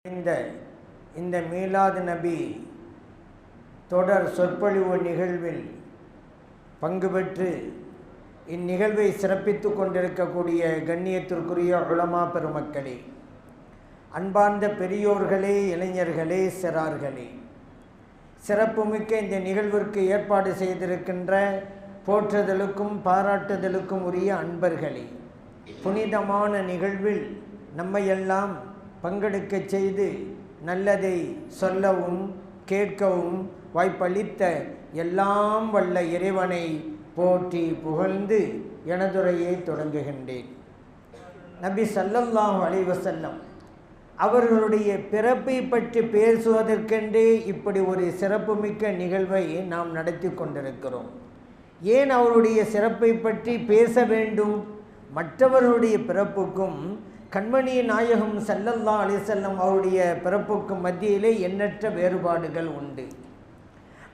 இந்த மீலாது நபி தொடர் சொற்பொழிவு நிகழ்வில் பங்கு பெற்று இந்நிகழ்வை சிறப்பித்து கொண்டிருக்கக்கூடிய கண்ணியத்திற்குரிய உலமா பெருமக்களே, அன்பார்ந்த பெரியோர்களே, இளைஞர்களே, சிறார்களே, சிறப்புமிக்க இந்த நிகழ்விற்கு ஏற்பாடு செய்திருக்கின்ற போற்றுதலுக்கும் பாராட்டுதலுக்கும் உரிய அன்பர்களே, புனிதமான நிகழ்வில் நம்மையெல்லாம் பங்கெடுக்க செய்து நல்லதை சொல்லவும் கேட்கவும் வாய்ப்பளித்த எல்லாம் வல்ல இறைவனை போற்றி புகழ்ந்து எனதுரையை தொடங்குகின்றேன். நபி ஸல்லல்லாஹு அலைஹி வஸல்லம் அவர்களுடைய பிறப்பை பற்றி பேசுவதற்கென்றே இப்படி ஒரு சிறப்புமிக்க நிகழ்வை நாம் நடத்தி கொண்டிருக்கிறோம். ஏன் அவருடைய சிறப்பை பற்றி பேச வேண்டும்? மற்றவர்களுடைய பிறப்புக்கும் கண்மணி நாயகம் ஸல்லல்லாஹு அலைஹி வஸல்லம் அவருடைய பிறப்புக்கும் மத்தியிலே எண்ணற்ற வேறுபாடுகள் உண்டு.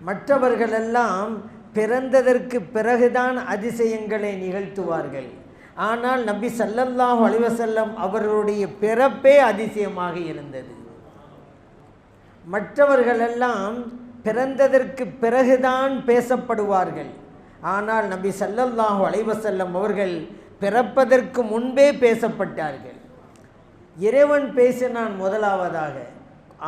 மற்றவர்களெல்லாம் பிறந்ததற்கு பிறகுதான் அதிசயங்களை நிகழ்த்துவார்கள். ஆனால் நபி ஸல்லல்லாஹு அலைஹி வஸல்லம் அவர்களுடைய பிறப்பே அதிசயமாக இருந்தது. மற்றவர்களெல்லாம் பிறந்ததற்கு பிறகுதான் பேசப்படுவார்கள். ஆனால் நபி ஸல்லல்லாஹு அலைஹி வஸல்லம் அவர்கள் பிறப்பதற்கு முன்பே பேசப்பட்டார்கள். இறைவன் பேசினான் முதலாவதாக.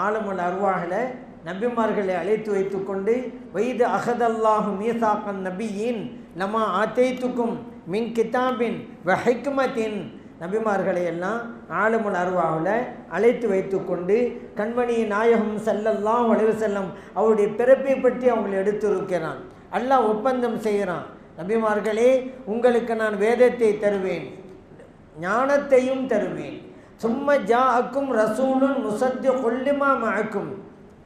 ஆலமுல் அர்வாஹில் நபிமார்களை அழைத்து வைத்து கொண்டு வைது அஹதல்லாஹு மீசாக்கன் நபியின் லமா ஆத்தைத்துக்கும் மின் கிதாபின் வ ஹிக்மத்தின், நபிமார்களை எல்லாம் ஆலமுல் அர்வாஹில் அழைத்து வைத்து கொண்டு கண்மணி நாயகம் ஸல்லல்லாஹு அலைஹி வஸல்லம் அவருடைய பிறப்பை பற்றி அவங்களை எடுத்திருக்கிறான். அல்லாஹ் ஒப்பந்தம் செய்கிறான், நபிமார்களே, உங்களுக்கு நான் வேதத்தை தருவேன், ஞானத்தையும் தருவேன். சும்ம ஜாஅக்கும் ரசூலுன் முஸத்திகுல் லிமா மஅக்கும்,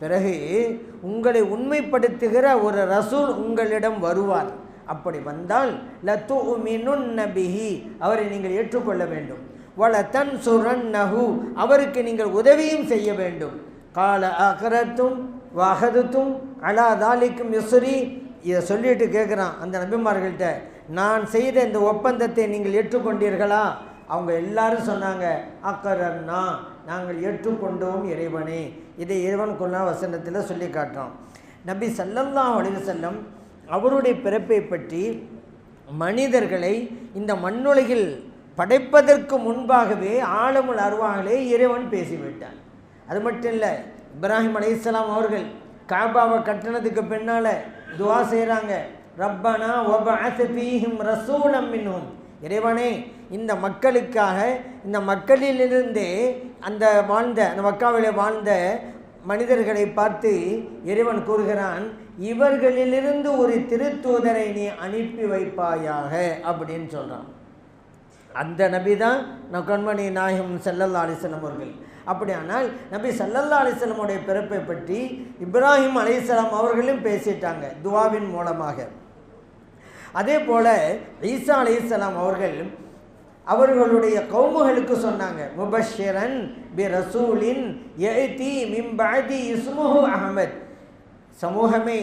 பிறகு உங்களை உண்மைப்படுத்துகிற ஒரு ரசூல் உங்களிடம் வருவார். அப்படி வந்தால் லதுமினுன்ன பிஹி, அவரை நீங்கள் ஏற்றுக்கொள்ள வேண்டும். வல தன்சுரன்னஹு, அவருக்கு நீங்கள் உதவியும் செய்ய வேண்டும். கால அக்ரத்தும் வஹதுத்தும் அலா தாலிக்கும் யுஸ்ரி, இதை சொல்லிட்டு கேட்குறான் அந்த நபிமார்கள்ட்ட, நான் செய்த இந்த ஒப்பந்தத்தை நீங்கள் ஏற்றுக்கொண்டீர்களா? அவங்க எல்லாரும் சொன்னாங்க, அக்கரன்னா, நாங்கள் ஏற்றுக்கொண்டோம் இறைவனே. இதை இறைவன் குர்ஆன் வசனத்தில் சொல்லி காட்டுறோம். நபி ஸல்லல்லாஹு அலைஹி வஸல்லம் அவருடைய பிறப்பை பற்றி மனிதர்களை இந்த மண்ணுலகில் படைப்பதற்கு முன்பாகவே ஆலமுல் அர்வாஹிலே இறைவன் பேசிவிட்டான். அது மட்டும் இல்லை, இப்ராஹிம் அலைஹிஸ்ஸலாம் அவர்கள் காபாவை கட்டினதுக்கு பின்னால் துவா செய்கிறாங்க, ரப்பனா வபஅத் ஃபீஹிம் ரசூலம் மின்ஹும், இறைவனே, இந்த மக்களுக்காக, இந்த மக்களிலிருந்தே அந்த மக்காவிலே வாழ்ந்த மனிதர்களை பார்த்து இறைவன் கூறுகிறான், இவர்களிலிருந்து ஒரு திருத்தூதரை நீ அனுப்பி வைப்பாயாக அப்படின்னு சொல்கிறான். அந்த நபி தான் கண்மணி நாயகம் ஸல்லல்லாஹு அலைஹி வஸல்லம் அவர்கள். அப்படியானால் நபி ஸல்லல்லாஹு அலைஹி வஸல்லமுடைய பிறப்பை பற்றி இப்ராஹிம் அலைஹிஸ்ஸலாம் அவர்களும் பேசிட்டாங்க துவாவின் மூலமாக. அதே போல் ஈசா அலைஹிஸ்ஸலாம் அவர்கள் அவர்களுடைய கௌமுகளுக்கு சொன்னாங்க, முபஷ்ஷிரன் பி ரசூலின் யஅதி மின் பஅதி இஸ்முஹு அஹ்மத், சமூகமே,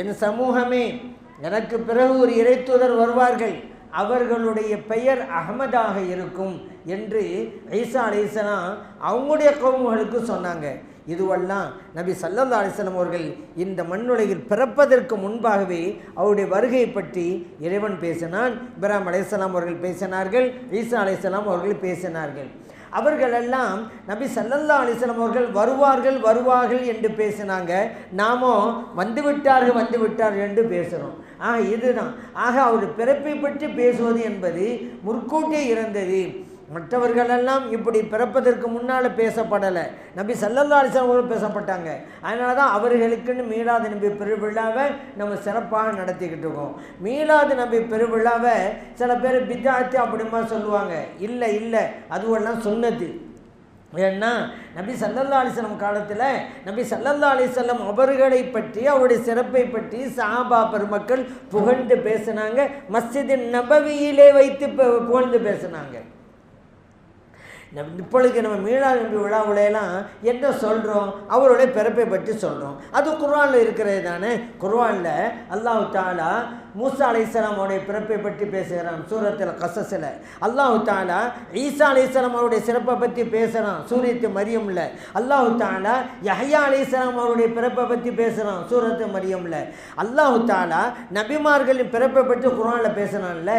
என் சமூகமே, எனக்கு பிறகு ஒரு இறைத்தூதர் வருவார்கள், அவர்களுடைய பெயர் அஹ்மதாக இருக்கும் என்று ஈசா அலைஹிஸ்ஸலாம் அவங்களுடைய கௌமுகளுக்கு சொன்னாங்க. இதுவெல்லாம் நபி ஸல்லல்லாஹு அலைஹி வஸல்லம் அவர்கள் இந்த மண்ணுலகில் பிறப்பதற்கு முன்பாகவே அவருடைய வருகை பற்றி இறைவன் பேசினான். இப்ராஹிம் அலைஹிஸ்ஸலாம் அவர்கள் பேசினார்கள், ஈசா அலைஹிஸ்ஸலாம் அவர்கள் பேசினார்கள். அவர்களெல்லாம் நபி ஸல்லல்லாஹு அலைஹி வஸல்லம் அவர்கள் வருவார்கள் என்று பேசினாங்க. நாமோ வந்துவிட்டார்கள் என்று பேசுகிறோம். இதுதான். அவருடைய பிறப்பை பற்றி பேசுவது என்பது முற்கூட்டியே இருந்தது. மற்றவர்களெல்லாம் இப்படி பிறப்பதற்கு முன்னால் பேசப்படலை, நபி ஸல்லல்லாஹு அலைஹி வஸல்லம் அவர்கள் பேசப்பட்டாங்க. அதனால தான் அவர்களுக்குன்னு மீலாது நபி பெருவிழாவை நம்ம சிறப்பாக நடத்திக்கிட்டு இருக்கோம். மீலாது நபி பெருவிழாவை சில பேர் பித்அத் அப்படிமா சொல்லுவாங்க. இல்லை, அதுவெல்லாம் சுன்னத்து. ஏன்னா நபி ஸல்லல்லாஹு அலைஹி வஸல்லம் காலத்தில் நபி ஸல்லல்லாஹு அலைஹி வஸல்லம் அவர்களை பற்றி, அவருடைய சிறப்பை பற்றி சஹாபா பெருமக்கள் புகழ்ந்து பேசினாங்க. மஸ்ஜித் நபவியிலே வைத்து புகழ்ந்து பேசினாங்க. இப்பொழுது நம்ம மீலாது நபி விழாவுலையெல்லாம் என்ன சொல்கிறோம்? அவருடைய பிறப்பை பற்றி சொல்கிறோம். அது குர்ஆனில் இருக்கிறது தானே. குர்ஆனில் அல்லாஹ் தஆலா மூசா அலைஹிஸ்ஸலாம் அவருடைய பிறப்பை பற்றி பேசுகிறான் சூரத்தில் கஸஸில். அல்லாஹ் தஆலா ஈசா அலைஹிஸ்ஸலாம் அவருடைய சிறப்பை பற்றி பேசுகிறான் சூரத்து மரியமில். அல்லாஹ் தஆலா யஹ்யா அலைஹிஸ்ஸலாம் அவருடைய பிறப்பை பற்றி பேசுகிறான் சூரத்து மரியமில். அல்லாஹ் தஆலா நபிமார்களின் பிறப்பை பற்றி குர்ஆனில் பேசுகிறான்ல,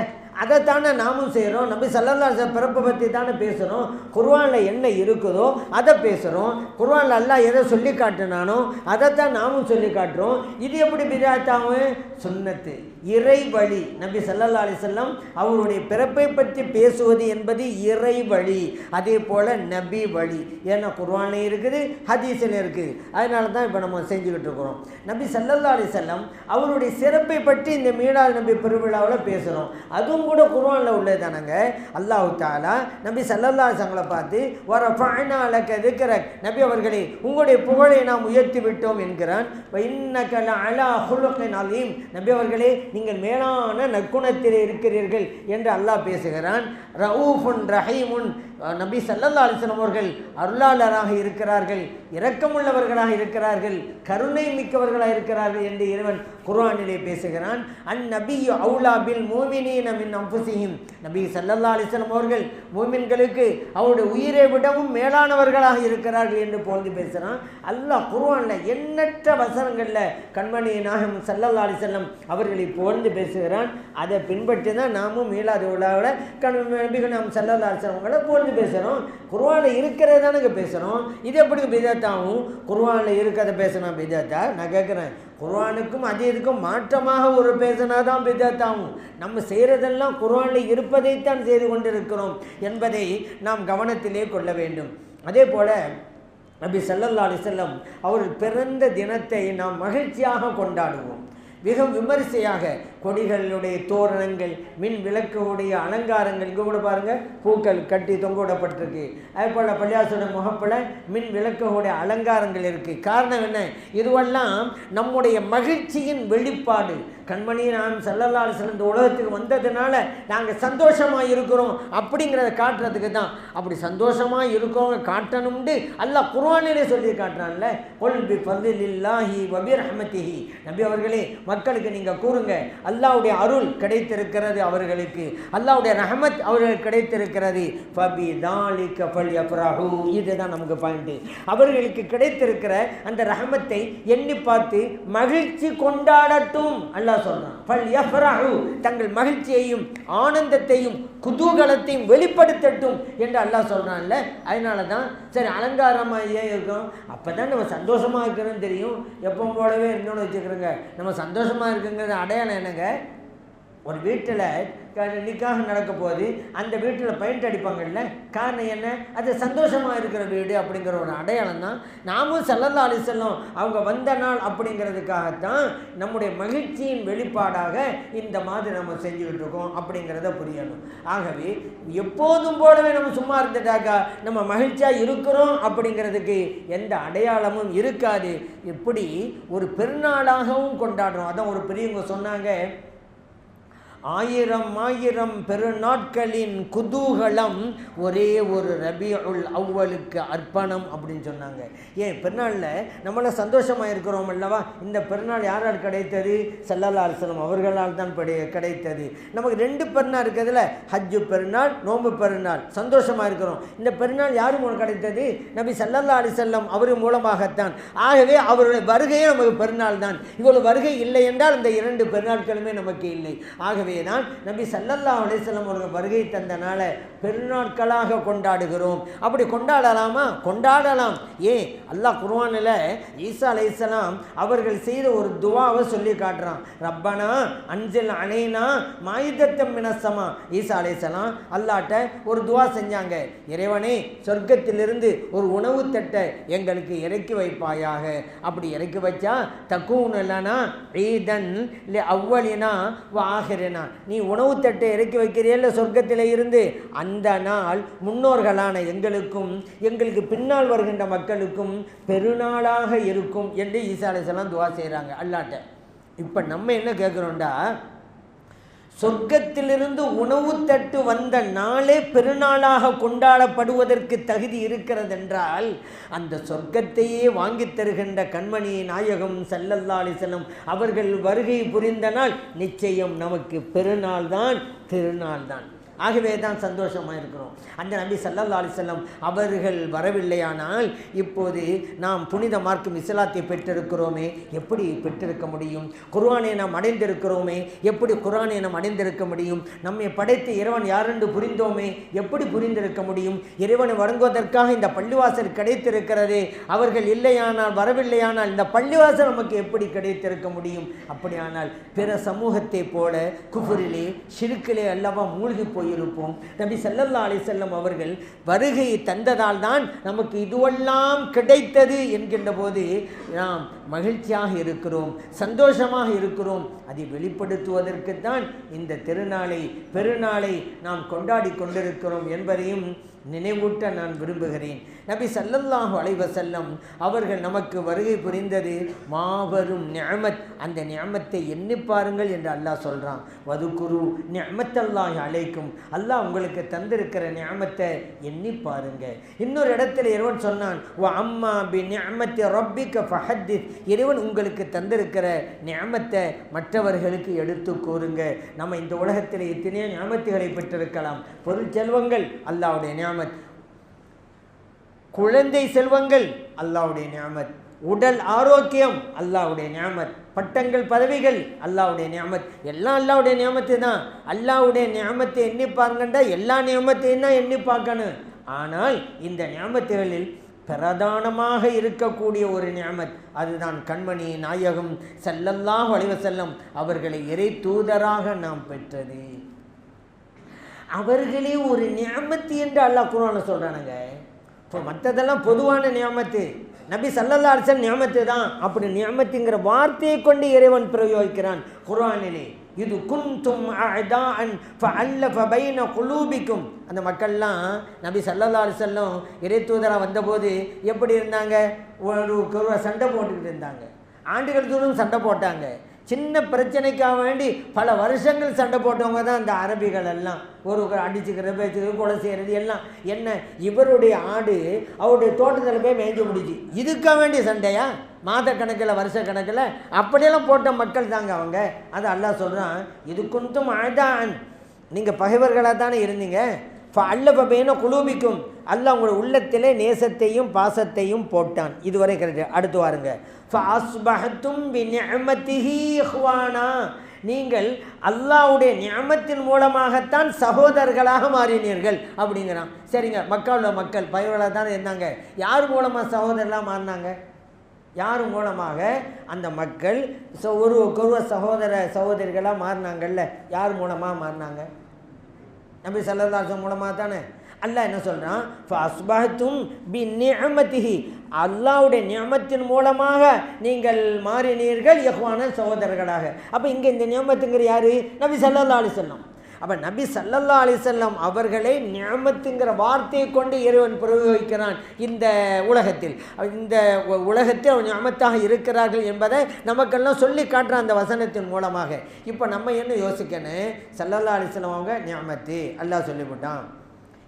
அதைத்தானே நாமும் செய்கிறோம். நபி ஸல்லல்லாஹு அலைஹி வஸல்லம் பிறப்பை பற்றி தானே பேசுகிறோம். குர்ஆனில் என்ன இருக்குதோ அதை பேசுகிறோம். குர்ஆனில் அல்லாஹ் எதை சொல்லி காட்டினானோ அதைத்தான் நாமும் சொல்லி காட்டுறோம். இது எப்படி பிதாத்தாவும்? சுன்னத்து, இறை வழி. நபி ஸல்லல்லாஹு அலைஹி வஸல்லம் அவருடைய பிறப்பை பற்றி பேசுவது என்பது இறை வழி, அதே போல் நபி வழி. ஏன்னா குர்ஆனில் இருக்குது, ஹதீஸில் இருக்குது. அதனால தான் இப்போ நம்ம செஞ்சுக்கிட்டு இருக்கிறோம். நபி ஸல்லல்லாஹு அலைஹி வஸல்லம் அவருடைய சிறப்பை பற்றி இந்த மீலாது நபி பெருவிழாவில் பேசுகிறோம். அதுவும் கூட குர்ஆனில் உள்ளது தானங்க. அல்லாஹ் தஆலா நபி ஸல்லல்லாஹு அலைஹி வஸல்லம் பார்த்து வரஃபஅனா லக திக்ரக், நபி அவர்களே உங்களுடைய புகழை நாம் உயர்த்தி விட்டோம் என்கிறான். இன்னக லஅலா ஹுலுகின் அலீம், நபி அவர்களே நீங்கள் மேலான நற்குணத்திலே இருக்கிறீர்கள் என்று அல்லாஹ் பேசுகிறான். ரഊஃபுன் ரஹீமுன், நபி ஸல்லல்லாஹு அலைஹி வஸல்லம் அவர்கள் அருளாளராக இருக்கிறார்கள், இரக்கமுள்ளவர்களாக இருக்கிறார்கள், கருணை மிக்கவர்களாக இருக்கிறார்கள் என்று இறைவன் குர்ஆனிலே பேசுகிறான். அந்நபியு அவுலா பில் முஃமினீன மின் அன்ஃபுஸிஹிம், நபி ஸல்லல்லாஹு அலைஹி வஸல்லம் அவர்கள் முஃமின்களுக்கு அவருடைய உயிரை விடவும் மேலானவர்களாக இருக்கிறார்கள் என்று போந்து பேசுகிறான். அல்லாஹ் குர்ஆனில் எண்ணற்ற வசனங்களில் கண்மணி நாயகம் ஸல்லல்லாஹு அலைஹி வஸல்லம் அவர்களை புகழ்ந்து பேசுகிறான். அதை பின்பற்றி தான் நாமும் மீலாது விழாவோட நபிகள் நாம் ஸல்லல்லாஹு அலைஹி வஸல்லம் அவங்களை புகழ்ந்து பேசுகிறோம். குர்ஆனில் இருக்கிறது தானே பேசுகிறோம். இது எப்படி பிதாத்தாவும்? குர்ஆனில் இருக்கிறத பேசுனா பிதாத்தா? நான் கேட்குறேன், குர்ஆனுக்கும் அதீதுக்கும் மாற்றமாக ஒரு பேசினா தான் பிதாத்தாகும். நம்ம செய்கிறதெல்லாம் குர்ஆனில் இருப்பதைத்தான் செய்து கொண்டிருக்கிறோம் என்பதை நாம் கவனத்திலே கொள்ள வேண்டும். அதே போல் நபி ஸல்லல்லாஹு அலைஹி வஸல்லம் அவர்கள் பிறந்த தினத்தை நாம் மகிழ்ச்சியாக கொண்டாடுவோம். மிக விமரிசையாக கொடிகளுடைய தோரணங்கள், மின் விளக்குடைய அலங்காரங்கள், இங்கே கூட பாருங்கள் பூக்கள் கட்டி தொங்க விடப்பட்டிருக்கு. அதே போல் பள்ளியாசோட முகப்பில் மின் விளக்குடைய அலங்காரங்கள் இருக்குது. காரணம் என்ன? இதுவெல்லாம் நம்முடைய மகிழ்ச்சியின் வெளிப்பாடு. கண்மணி நாம் ஸல்லல்லாஹு அலைஹி வஸல்லம் இந்த உலகத்துக்கு வந்ததுனால நாங்கள் சந்தோஷமாக இருக்கிறோம் அப்படிங்கிறத காட்டுறதுக்கு தான். அப்படி சந்தோஷமாக இருக்கிறவங்க காட்டணும்னு அல்லாஹ் குர்ஆனிலே சொல்லி காட்டுறான்ல. குல் பி ஃபத்லில்லாஹி வ பி ரஹ்மத்திஹி, நபி அவர்களே மக்களுக்கு நீங்கள் கூறுங்க, அல்லாஹ்வுடைய அருள் கிடைத்திருக்கிறது அவர்களுக்கு, அல்லாஹ்வுடைய ரஹமத் அவர்களுக்கு கிடைத்திருக்கிறது. ஃபபி தாலிக ஃபல்யஃப்ரஹு, இதுதான் நமக்கு பாயிண்ட். அவர்களுக்கு கிடைத்திருக்கிற அந்த ரஹமத்தை எண்ணி பார்த்து மகிழ்ச்சி கொண்டாடட்டும் அல்லாஹ் சொல்றான். ஃபல்யஃப்ரஹு, தங்கள் மகிழ்ச்சியையும் ஆனந்தத்தையும் குதூகலத்தையும் வெளிப்படுத்தட்டும் என்று அல்லாஹ் சொல்றான்ல. அதனால தான் சரி அலங்காரமாக ஏன் இருக்கும்? அப்போ தான் நம்ம சந்தோஷமாக இருக்கிறோன்னு தெரியும். எப்பவும் போலவே இன்னொன்று வச்சுக்கிறோங்க, நம்ம சந்தோஷமாக இருக்குங்கிறது அடையாளம் என்னங்க? ஒரு வீட்டில் நிக்காக நடக்க போது அந்த வீட்டில் பெயிண்ட் அடிப்பாங்கல்ல, காரணம் என்ன? அது சந்தோஷமாக இருக்கிற வீடு அப்படிங்கிற ஒரு அடையாளம் தான். நாமும் ஸல்லல்லாஹு அலைஹி வஸல்லம் அவங்க வந்த நாள் அப்படிங்கிறதுக்காகத்தான் நம்முடைய மகிழ்ச்சியின் வெளிப்பாடாக இந்த மாதிரி நம்ம செஞ்சுக்கிட்டு இருக்கோம் அப்படிங்கிறத புரியணும். ஆகவே எப்போதும் போலவே நம்ம சும்மா இருந்துட்டாக்கா நம்ம மகிழ்ச்சியாக இருக்கிறோம் அப்படிங்கிறதுக்கு எந்த அடையாளமும் இருக்காது. இப்படி ஒரு பெருநாளாகவும் கொண்டாடுறோம். அதான் ஒரு பெரியவங்க சொன்னாங்க, ஆயிரம் ஆயிரம் பெருநாட்களின் குதூகலம் ஒரே ஒரு ரபியுல் அவ்வலுக்கு அர்ப்பணம் அப்படின்னு சொன்னாங்க. ஏன் பெருநாளில் நம்மளாம் சந்தோஷமாக இருக்கிறோம் அல்லவா? இந்த பெருநாள் யாரால் கிடைத்தது? ஸல்லல்லாஹு அலைஹி வஸல்லம் அவர்களால் தான் கிடைத்தது. நமக்கு 2 பெருநாள் இருக்கிறதுல, ஹஜ்ஜு பெருநாள், நோன்பு பெருநாள். சந்தோஷமாக இருக்கிறோம். இந்த பெருநாள் யாரு மூலம் கிடைத்தது? நபி ஸல்லல்லாஹு அலைஹி வஸல்லம் அவர் மூலமாகத்தான். ஆகவே அவருடைய வருகையே நமக்கு பெருநாள் தான். இவ்வளவு வருகை இல்லை என்றால் இந்த 2 பெருநாட்களுமே நமக்கு இல்லை. ஆகவே தான் நபி ஸல்லல்லாஹு அலைஹி வஸல்லம் அவர்கள் வருகை தந்தனால பெருநாட்களாக கொண்டாடுகிறோம். அப்படி கொண்டாடலாமா? கொண்டாடலாம். ஏன்? அல்லாஹ் குர்ஆனில் ஈசா அலைஹிஸ்ஸலாம் அவர்கள் செய்த ஒரு துஆவை சொல்லி காட்டுறான். ரப்பனா அன்சில் அலைனா மாயிதத்தம் மினஸ் ஸமா. ஈசா அலைஹிஸ்ஸலாம் அல்லாஹ்ட்ட ஒரு துஆ செஞ்சாங்க. இறைவனே, சொர்க்கத்திலிருந்து ஒரு உணவு தட்டை எங்களுக்கு இறக்கி வைப்பாயாக. அப்படி இறக்கி வச்சா தக்கூன லனா ஈதன் லி அவ்வலினா வ ஆஹிரினா, நீ உணவு தட்டை இறக்கி வைக்கிறீல்ல சொர்க்கத்தில் இருந்து, அந்த நாள் முன்னோர்களான எங்களுக்கும் எங்களுக்கு பின்னால் வருகின்ற மக்களுக்கும் பெருநாளாக இருக்கும் என்று ஈசா அலைஹிஸ்ஸலாம் துஆ செய்கிறாங்க அல்லாஹ்ட்ட. இப்போ நம்ம என்ன கேட்குறோம்டா, சொர்க்கத்திலிருந்து உணவு தட்டு வந்த நாளே பெருநாளாக கொண்டாடப்படுவதற்கு தகுதி இருக்கிறது என்றால், அந்த சொர்க்கத்தையே வாங்கி தருகின்ற கண்மணி நாயகம் ஸல்லல்லாஹு அலைஹி வஸல்லம் அவர்கள் வருகை புரிந்த நாள் நிச்சயம் நமக்கு பெருநாள் தான், திருநாள் தான். ஆகவே தான் சந்தோஷமாக இருக்கிறோம். அந்த நபி ஸல்லல்லாஹு அலைஹி வஸல்லம் அவர்கள் வரவில்லையானால் இப்போது நாம் புனித மார்க்கம் இஸ்லாத்தை பெற்றிருக்கிறோமே, எப்படி பெற்றிருக்க முடியும்? குர்ஆனை நாம் அடைந்திருக்கிறோமே, எப்படி குர்ஆனை நாம் அடைந்திருக்க முடியும்? நம்மை படைத்த இறைவன் யாரென்று புரிந்தோமே, எப்படி புரிந்திருக்க முடியும்? இறைவனை வணங்குவதற்காக இந்த பள்ளிவாசல் கிடைத்திருக்கிறது. அவர்கள் இல்லையானால், வரவில்லையானால் இந்த பள்ளிவாசல் நமக்கு எப்படி கிடைத்திருக்க முடியும்? அப்படியானால் பிற சமூகத்தை போல குஃபரிலே ஷிர்கிலே அல்லவா மூழ்கி போயிருப்போம். நபி ஸல்லல்லாஹு அலைஹி வஸல்லம் அவர்கள் வருகை தந்ததால் தான் நமக்கு இதுவெல்லாம் கிடைத்தது என்கின்ற போது நாம் மகிழ்ச்சியாக இருக்கிறோம், சந்தோஷமாக இருக்கிறோம். அதை வெளிப்படுத்துவதற்கு தான் இந்த திருநாளை, பெருநாளை நாம் கொண்டாடி கொண்டிருக்கிறோம் என்பதையும் நினைவூட்ட நான் விரும்புகிறேன். நபி ஸல்லல்லாஹு அலைஹி வஸல்லம் அவர்கள் நமக்கு வருகை புரிந்தது மாபெரும் நிஅமத். அந்த நிஅமத்தை எண்ணி பாருங்கள் என்று அல்லாஹ் சொல்கிறான். வதுகுரு நிஅமத்தல்லாஹி அலைக்கும், அல்லாஹ் உங்களுக்கு தந்திருக்கிற நிஅமத்தை எண்ணி பாருங்க. இன்னொரு இடத்துல இறைவன் சொன்னான், வ அம்மா பி நிஅமத்தி ரப்பிக ஃபஹத்தித், இறைவன் உங்களுக்கு தந்திருக்கிற நிஅமத்தை மற்றவர்களுக்கு எடுத்து கூறுங்க. நம்ம இந்த உலகத்தில் எத்தனையோ நிஅமத்துகளை பெற்றிருக்கலாம். பொருள் செல்வங்கள் அல்லாஹ்வுடைய நிஅமத், குழந்தை செல்வங்கள் அல்லாஹ்வுடைய நிஅமத், உடல் ஆரோக்கியம் அல்லாஹ்வுடைய நிஅமத், பட்டங்கள் பதவிகள் அல்லாஹ்வுடைய நிஅமத், எல்லாம் அல்லாஹ்வுடைய நிஅமத்து தான். அல்லாஹ்வுடைய நிஅமத்தை எண்ணி பாருங்கண்டா எல்லா நிஅமத்தையும் தான் எண்ணி பார்க்கணும். ஆனால் இந்த நிஅமத்துகளில் பிரதானமாக இருக்கக்கூடிய ஒரு நிஅமத், அதுதான் கண்மணி நாயகம் ஸல்லல்லாஹு அலைஹி வஸல்லம் அவர்களை இறை தூதராக நாம் பெற்றது. அவர்களே ஒரு நிஅமத்து என்று அல்லாஹ் குர்ஆனில் சொல்கிறானுங்க. இப்போ மற்றதெல்லாம் பொதுவான நிஅமத்து, நபி ஸல்லல்லாஹு அலைஹி வஸல்லம் நிஅமத்து தான். அப்படி நிஅமத்துங்கிற வார்த்தையை கொண்டு இறைவன் பிரயோகிக்கிறான் குர்ஆனிலே. இது குன்தும் அஅதாஅன் ஃபஅல்லஃப பைன குலூபிக்கும். அந்த மக்கள்லாம் நபி ஸல்லல்லாஹு அலைஹி வஸல்லம் இறை தூதராக வந்தபோது எப்படி இருந்தாங்க? ஒரு சண்டை போட்டுக்கிட்டு இருந்தாங்க. ஆண்டுகள் தூரம் சண்டை போட்டாங்க. சின்ன பிரச்சனைக்காக வேண்டி பல வருஷங்கள் சண்டை போட்டவங்க தான் அந்த அரபிகள் எல்லாம். ஒரு அடிச்சுக்கிறது, பேச்சுக்கிறது, கொலை செய்கிறது எல்லாம். என்ன, இவருடைய ஆடு அவருடைய தோட்டத்தில் போய் மேய்ஞ்சு முடிச்சு, இதுக்காக வேண்டிய சண்டையா? மாத கணக்கில், வருஷ கணக்கில் அப்படியெல்லாம் போட்ட மக்கள் தாங்க அவங்க. அது அல்லாஹ் சொல்கிறான், இது குன்தும் அஅதான், நீங்கள் பகைவர்களாக தானே இருந்தீங்க. அல்லஃப பைன குலூபிக்கும், அல்லாஹ் உங்களுடைய உள்ளத்திலே நேசத்தையும் பாசத்தையும் போட்டான். இதுவரை கரெக்டு. அடுத்து வாருங்க. ஃபஅஸ்பஹதும் பிநிஅமதிஹி இஹ்வானா, நீங்கள் அல்லாஹ்வுடைய நிஅமத்தின் மூலமாகத்தான் சகோதரர்களாக மாறினீர்கள் அப்படிங்கிறான். சரிங்க, மக்காவுள்ள மக்கள் பகைவர்களாக தானே இருந்தாங்க. யார் மூலமாக சகோதரர்களாக மாறினாங்க? யார் மூலமாக அந்த மக்கள் ஒரு சகோதர சகோதரிகளாக மாறினாங்கல்ல? யார் மூலமாக மாறினாங்க? நபி ஸல்லல்லாஹு அலைஹி வஸல்லம் மூலமாக தானே. அல்லாஹ் என்ன சொல்கிறான்? ஃபஅஸ்பஹதும் பிநிஅமதிஹி, அல்லாஹ்வுடைய நிஅமத்தின் மூலமாக நீங்கள் மாறினீர்கள் இஹ்வான சகோதரர்களாக. அப்போ இங்கே இந்த நிஅமத்துங்கிற யார்? நபி ஸல்லல்லாஹு அலைஹி வஸல்லம். அப்போ நபி ஸல்லல்லாஹு அலைஹி வஸல்லம் அவர்களை நிஅமத்துங்கிற வார்த்தையை கொண்டு இறைவன் பிரயோகிக்கிறான் இந்த உலகத்தில். இந்த உலகத்தில் அவர் நிஅமத்தாக இருக்கிறார்கள் என்பதை நமக்கெல்லாம் சொல்லி காட்டுறான் அந்த வசனத்தின் மூலமாக. இப்போ நம்ம என்ன யோசிக்கணும்? ஸல்லல்லாஹு அலைஹி வஸல்லம் அவங்க நிஅமத்து அல்லாஹ் சொல்லிவிட்டான்.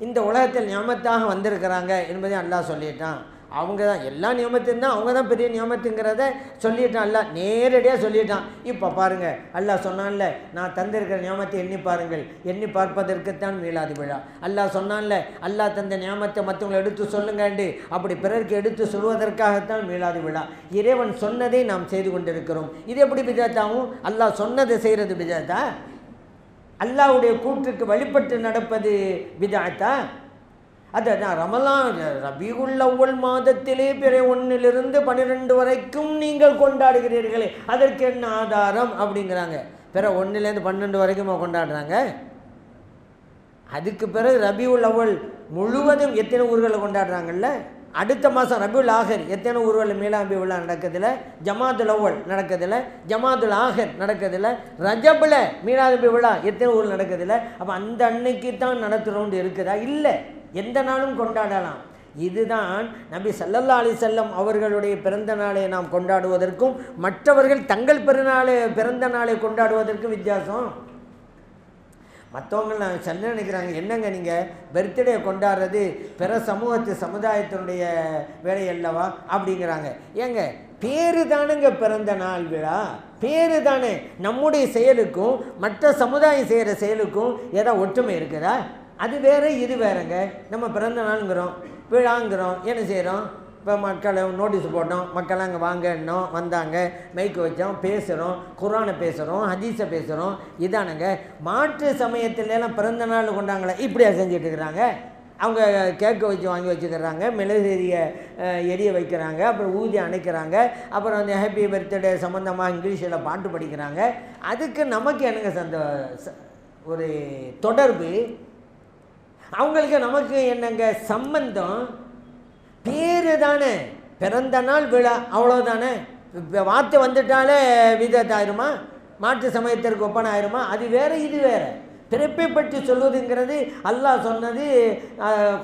இந்த உலகத்தில் நிஅமத்தாக வந்திருக்கிறாங்க என்பதை அல்லாஹ் சொல்லிட்டான். அவங்க தான் எல்லா நியமத்தையும் தான், அவங்க தான் பெரிய நியமத்துங்கிறத சொல்லிட்டான். அல்லாஹ் நேரடியாக சொல்லிட்டான். இப்போ பாருங்கள், அல்லாஹ் சொன்னான்ல, நான் தந்திருக்கிற நியமத்தை எண்ணி பாருங்கள், எண்ணி பார்ப்பதற்குத்தான் மீலாது விழா. அல்லாஹ் சொன்னான்ல, அல்லாஹ் தந்த நியமத்தை மற்றவங்களை எடுத்து சொல்லுங்கண்டு, அப்படி பிறருக்கு எடுத்து சொல்வதற்காகத்தான் மீலாது விழா. இறைவன் சொன்னதை நாம் செய்து கொண்டிருக்கிறோம். இது எப்படி பிஜாத்தாகும்? அல்லாஹ் சொன்னதை செய்கிறது பிஜாத்தா? அல்லாஹ்வுடைய கூற்றுக்கு வழிபட்டு நடப்பது பிஜாத்தா? அதுதான் ரமலான் ரபீஉல் அவ்வல் மாதத்திலே பிற 1 to 12 வரைக்கும் நீங்கள் கொண்டாடுகிறீர்களே, அதற்கு என்ன ஆதாரம் அப்படிங்கிறாங்க. பிற 1 to 12 வரைக்கும் கொண்டாடுறாங்க. அதுக்கு பிறகு ரபீஉல் அவ்வல் முழுவதும் எத்தனை ஊர்களை கொண்டாடுறாங்கல்ல. அடுத்த மாதம் ரபீஉல் ஆஹிர் எத்தனை ஊர்களில் மீலாது விழா நடக்குதில்ல, ஜமாதுல் அவ்வல் நடக்குதில்ல, ஜமாதுல் ஆஹிர் நடக்குதில்ல, ரஜபில் மீலாது விழா எத்தனை ஊரில் நடக்குதில்ல. அப்போ அந்த அன்னைக்கு தான் நடத்துகிறோன்னு இருக்குதா? இல்லை, எந்த நாளும் கொண்டாடலாம். இதுதான் நபி ஸல்லல்லாஹு அலைஹி வஸல்லம் அவர்களுடைய பிறந்த நாளை நாம் கொண்டாடுவதற்கும் மற்றவர்கள் தங்கள் பிறந்த நாளை கொண்டாடுவதற்கும் வித்தியாசம். மற்றவங்க செல்ல நினைக்கிறாங்க, என்னங்க நீங்கள் பர்த்டே கொண்டாடுறது பிற சமுதாயத்தினுடைய வேலை அல்லவா அப்படிங்கிறாங்க. ஏங்க பேரு தானுங்க பிறந்த நாள் விழா, பேரு தானே. நம்முடைய செயலுக்கும் மற்ற சமுதாயம் செய்கிற செயலுக்கும் ஏதாவது ஒற்றுமை இருக்குதா? அது வேறு இது வேறுங்க. நம்ம பிறந்த நாளுங்கிறோம், விழாங்கிறோம், என்ன செய்கிறோம்? இப்போ மக்களை நோட்டீஸ் போட்டோம், மக்கள் அங்கே வாங்கன்னோம், வந்தாங்க, மைக்கு வச்சோம், பேசுகிறோம், குர்ஆனை பேசுகிறோம், ஹதீஸை பேசுகிறோம். இதானுங்க. மாற்று சமயத்துலலாம் பிறந்த நாள் கொண்டாங்களே இப்படியா செஞ்சுட்டு இருக்கிறாங்க. அவங்க கேக்கு வச்சு வாங்கி வச்சுக்கிறாங்க, மெழுகுதிரியை எரிய வைக்கிறாங்க, அப்புறம் ஊதி அணைக்கிறாங்க, அப்புறம் வந்து ஹாப்பி பர்த்டே சம்மந்தமாக இங்கிலீஷில் பாட்டு படிக்கிறாங்க. அதுக்கு நமக்கு என்னங்க ஒரு தொடர்பு? அவங்களுக்கு நமக்கு என்னங்க சம்பந்தம்? பேரு தானே, பிறந்த நாள் விழா, அவ்வளோதானே. வார்த்தை வந்துட்டாலே விதத்தாயிருமா, மாற்று சமயத்திற்கு ஒப்பனை ஆயிருமா? அது வேறு இது வேறு. பிறப்பை பற்றி சொல்வதுங்கிறது அல்லாஹ் சொன்னது,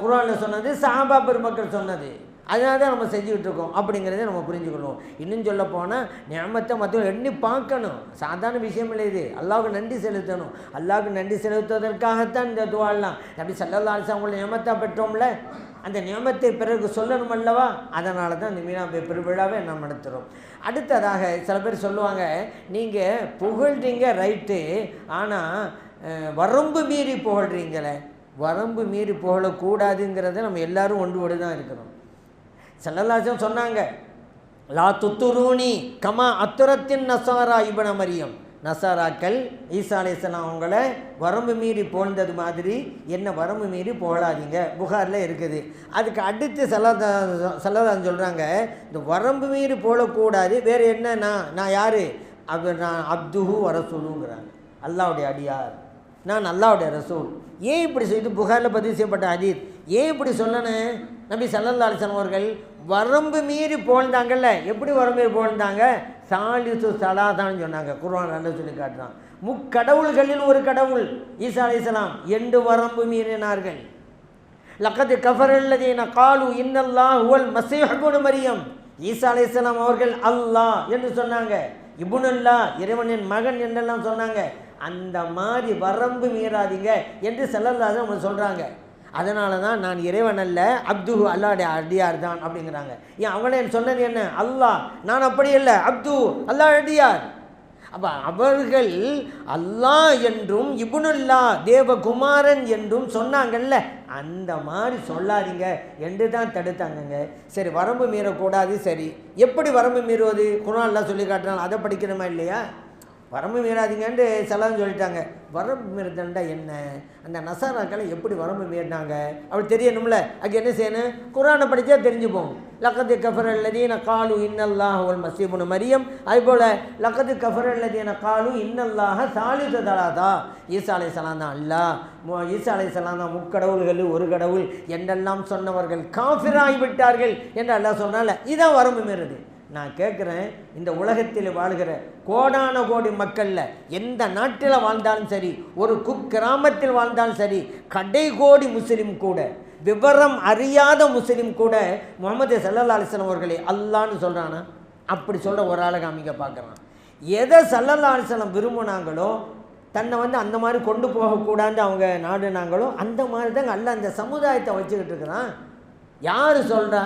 குர்ஆனில் சொன்னது, சஹாபா பெருமக்கள் சொன்னது. அதனால தான் நம்ம செஞ்சுக்கிட்டு இருக்கோம் அப்படிங்கிறத நம்ம புரிஞ்சுக்கணும். இன்னும் சொல்ல போனால் நியமத்தை மற்றவங்க எண்ணி பார்க்கணும். சாதாரண விஷயம் இல்லை இது. அல்லாஹ்வுக்கு நன்றி செலுத்தணும். அல்லாஹ்வுக்கு நன்றி செலுத்துவதற்காகத்தான் இந்த துஆலாம். நபி ஸல்லல்லாஹு அலைஹி வஸல்லம் நியமத்தை பெற்றோம்ல, அந்த நியமத்தை பிறகு சொல்லணும் அல்லவா? அதனால தான் இந்த மீனாபி பெருவிழாவை நாம் நடத்துகிறோம். அடுத்ததாக சில பேர் சொல்லுவாங்க, நீங்கள் புகழ்றீங்க ரைட்டு, ஆனால் வரம்பு மீறி புகழ்றீங்களே. வரம்பு மீறி புகழக்கூடாதுங்கிறத நம்ம எல்லாரும் ஒன்று தான் இருக்கிறோம். ஸல்லல்லாஹு அலைஹி வஸல்லம் சொன்னாங்க, லா துத்துரூனி கமா அத்துரத்தின் நசாரா இப்ன மரியம். நசாராக்கள் ஈசா அலைஹிஸ்ஸலாம் அவங்கள வரம்பு மீறி புகழ்ந்தது மாதிரி என்ன வரம்பு மீறி புகழாதீங்க. புகாரில் இருக்குது. அதுக்கு அடுத்து ஸல்லல்லாஹு சொல்கிறாங்க, இந்த வரம்பு மீறி புகழக்கூடாது. வேறு என்ன? நான் யார்? நான் அப்துஹு வரசூலுங்கிறாங்க. அல்லாஹ்வுடைய அடியார், நான் அல்லாஹ்வுடைய ரசூல். ஏன் இப்படி செய்து புகாரில் பதிவு செய்யப்பட்ட ஹதீஸ் ஏன் இப்படி சொல்லணும்? நபி ஸல்லல்லாஹு அலைஹி வஸல்லம் அவர்கள் வரம்பு மீறி புகழ்ந்தாங்கல்ல. எப்படி வரம்பு மீறி புகழ்ந்தாங்க? சாலிசு சலாதான்னு சொன்னாங்க. குர்ஆன் நல்லா சொல்லி காட்டுறான். முக்கடவுள்களில் ஒரு கடவுள் ஈசா அலைஹிஸ்ஸலாம் என்று வரம்பு மீறினார்கள். லக்கத் கஃபரல்லதீன காலு இன்னல்லாஹ் ஹுவல் மஸீஹ் இப்னு மரியம். ஈசா அலைஹிஸ்ஸலாம் அவர்கள் அல்லாஹ் என்று சொன்னாங்க, இப்னுல்லாஹ் இறைவனின் மகன் என்றெல்லாம் சொன்னாங்க. அந்த மாதிரி வரம்பு மீறாதீங்க என்று ஸல்லல்லாஹு அலைஹி வஸல்லம் சொல்கிறாங்க. அதனால தான் நான் இறைவன் அல்ல, அப்துஹு அல்லாஹ்வுடைய அடியார் தான் அப்படிங்கிறாங்க. ஏன் அவங்களே சொன்னது என்ன? அல்லாஹ், நான் அப்படி இல்லை, அப்து அல்லாஹ் அடியார். அப்போ அவர்கள் அல்லாஹ் என்றும் இப்னுல்லா தேவகுமாரன் என்றும் சொன்னாங்கல்ல, அந்த மாதிரி சொல்லாதீங்க என்று தான் தடுத்தாங்கங்க. சரி, வரம்பு மீறக்கூடாது. சரி, எப்படி வரம்பு மீறுவது? குர்ஆன்லாம் சொல்லி காட்டுறாங்க, அதை படிக்கணுமா இல்லையா? வரம்பு மீறாதீங்கன்ட்டு செலவு சொல்லிட்டாங்க. வரம்பு மீறுதல்டா என்ன? அந்த நசாராக்களை எப்படி வரம்பு மீறினாங்க அப்படி தெரியணும்ல. அதுக்கு என்ன செய்யணும்? குர்ஆனை படித்தா தெரிஞ்சுப்போம். லக்கது கஃபரல்லதீன காலு இன்னல்லாஹ வல் மஸீஹ் இப்னு மரியம். அதுபோல் லக்கது கஃபரல்லதீன காலு இன்னல்லாஹ சாலிசு தலாதா. ஈசா அலைஹிஸ்ஸலாம் தான் அல்லாஹ், ஈசா அலைஹிஸ்ஸலாம் தான் முக்கடவுள்கள் ஒரு கடவுள் என்றெல்லாம் சொன்னவர்கள் காஃபிராகி விட்டார்கள் என்று அல்லாஹ் சொன்னால இதான் வரம்பு மீறுது. நான் கேட்குறேன், இந்த உலகத்தில் வாழ்கிற கோடான கோடி மக்களில் எந்த நாட்டில் வாழ்ந்தாலும் சரி, ஒரு குக்கிராமத்தில் வாழ்ந்தாலும் சரி, கடைகோடி முஸ்லீம் கூட, விவரம் அறியாத முஸ்லீம் கூட முஹம்மது ஸல்லல்லாஹு அலைஹி வஸல்லம் அவர்களே அல்லான்னு சொல்கிறானா? அப்படி சொல்கிற ஒரு ஆளை காமிக்க பார்க்குறான். எதை ஸல்லல்லாஹு அலைஹி வஸல்லம் விரும்பினாங்களோ, தன்னை அந்த மாதிரி கொண்டு போகக்கூடாதுன்னு அவங்க நாடுனாங்களோ, அந்த மாதிரி தாங்க அல்லாஹ் அந்த சமுதாயத்தை வச்சுக்கிட்டு இருக்கிறான். யார் சொல்கிறா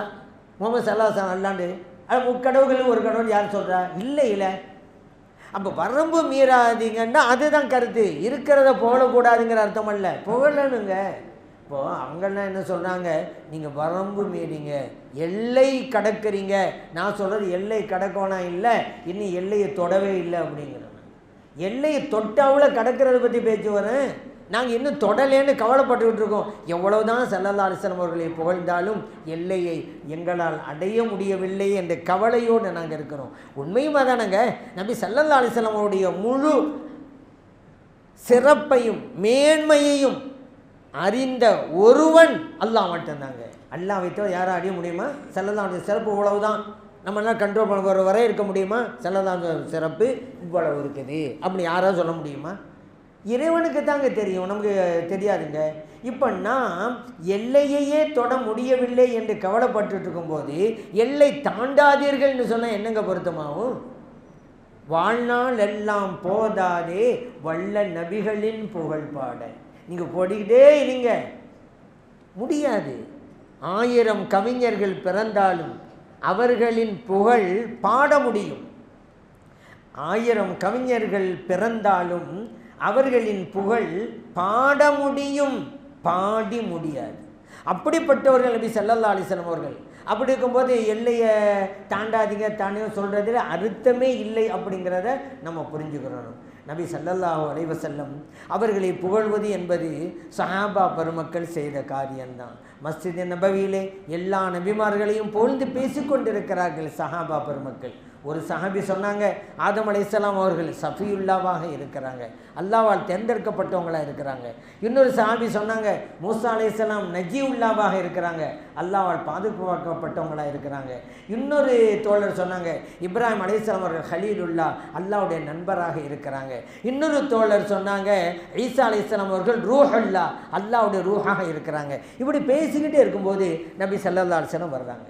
முஹம்மது ஸல்லல்லாஹு அலைஹி வஸல்லம் அல்லாண்டு? அது முக்கடவுகள் ஒரு கடவுள் யார் சொல்கிறா? இல்லை இல்லை. அப்போ வரம்பு மீறாதீங்கன்னா அதுதான் கருத்து. இருக்கிறத புகழக்கூடாதுங்கிற அர்த்தம் அல்ல, புகழணுங்க. இப்போது அவங்கெல்லாம் என்ன சொல்கிறாங்க? நீங்கள் வரம்பு மீறீங்க, எல்லை கடக்கிறீங்க. நான் சொல்கிறது எல்லை கடக்கணும் இல்லை, இன்னும் எல்லையை தொடவே இல்லை அப்படிங்கிறேன். எல்லையை தொட்டாவில் கடக்கிறத பற்றி பேச்சு வரேன். நாங்கள் இன்னும் தொடலேன்னு கவலைப்பட்டுக்கிட்டு இருக்கோம். எவ்வளவுதான் ஸல்லல்லாஹு அலைஹி வஸல்லம் அவர்களை புகழ்ந்தாலும் எல்லையை எங்களால் அடைய முடியவில்லை என்ற கவலையோடு நாங்கள் இருக்கிறோம். உண்மையும் அதானங்க. நபி ஸல்லல்லாஹு அலைஹி வஸல்லம் அவருடைய முழு சிறப்பையும் மேன்மையையும் அறிந்த ஒருவன் அல்லாஹ் மட்டும்தாங்க. அல்லாஹ் வைத்தோ யாரும் அறிய முடியுமா? ஸல்லல்லாஹு அலைஹி சிறப்பு இவ்வளவுதான், நம்மளால் கண்ட்ரோல் பண்ண வரை இருக்க முடியுமா? ஸல்லல்லாஹு சிறப்பு இவ்வளவு இருக்குது அப்படி யாராவது சொல்ல முடியுமா? இறைவனுக்கு தாங்க தெரியும், நமக்கு தெரியாதுங்க. இப்போ நாம் எல்லையையே தொட முடியவில்லை என்று கவலைப்பட்டு இருக்கும்போது எல்லை தாண்டாதீர்கள்னு சொன்னால் என்னங்க பொருத்தமாகும்? வாழ்நாள் எல்லாம் போதாதே வல்ல நபிகளின் புகழ் பாட. நீங்கள் போடிக்கிட்டே இருங்க, முடியாது. 1000 கவிஞர்கள் பிறந்தாலும் அவர்களின் புகழ் பாட முடியும். 1000 கவிஞர்கள் பிறந்தாலும் அவர்களின் புகழ் பாட முடியும், பாடி முடியாது. அப்படிப்பட்டவர்கள் நபி ஸல்லல்லாஹு அலைஹி வஸல்லம் அவர்கள். அப்படி இருக்கும்போது எல்லையை தாண்டாதீங்க தானே சொல்கிறதுல அர்த்தமே இல்லை அப்படிங்கிறத நம்ம புரிஞ்சுக்கிறோம். நபி ஸல்லல்லாஹு அலைஹி வஸல்லம் அவர்களை புகழ்வது என்பது சஹாபா பெருமக்கள் செய்த காரியம்தான். மஸ்ஜித் நபவியிலே எல்லா நபிமார்களையும் புகழ்ந்து பேசிக்கொண்டிருக்கிறார்கள் சஹாபா பெருமக்கள். ஒரு சஹாபி சொன்னாங்க, ஆதம் அலைஹிஸ்ஸலாம் அவர்கள் சஃபியுல்லாவாக இருக்கிறாங்க, அல்லாஹ்வால் தேர்ந்தெடுக்கப்பட்டவங்களாக இருக்கிறாங்க. இன்னொரு சஹாபி சொன்னாங்க, மூசா அலைஹிஸ்ஸலாம் நஜீவுல்லாவாக இருக்கிறாங்க, அல்லாஹ்வால் பாதுகாக்கப்பட்டவங்களாக இருக்கிறாங்க. இன்னொரு தோழர் சொன்னாங்க, இப்ராஹிம் அலைஹிஸ்ஸலாம் அவர்கள் ஹலீலுல்லா, அல்லாஹ்வுடைய நண்பராக இருக்கிறாங்க. இன்னொரு தோழர் சொன்னாங்க, ஈசா அலைஹிஸ்ஸலாம் அவர்கள் ரூஹுல்லா, அல்லாஹ்வுடைய ரூஹாக இருக்கிறாங்க. இப்படி பேசிக்கிட்டே இருக்கும்போது நபி ஸல்லல்லாஹு அலைஹி வஸல்லம் வர்றாங்க.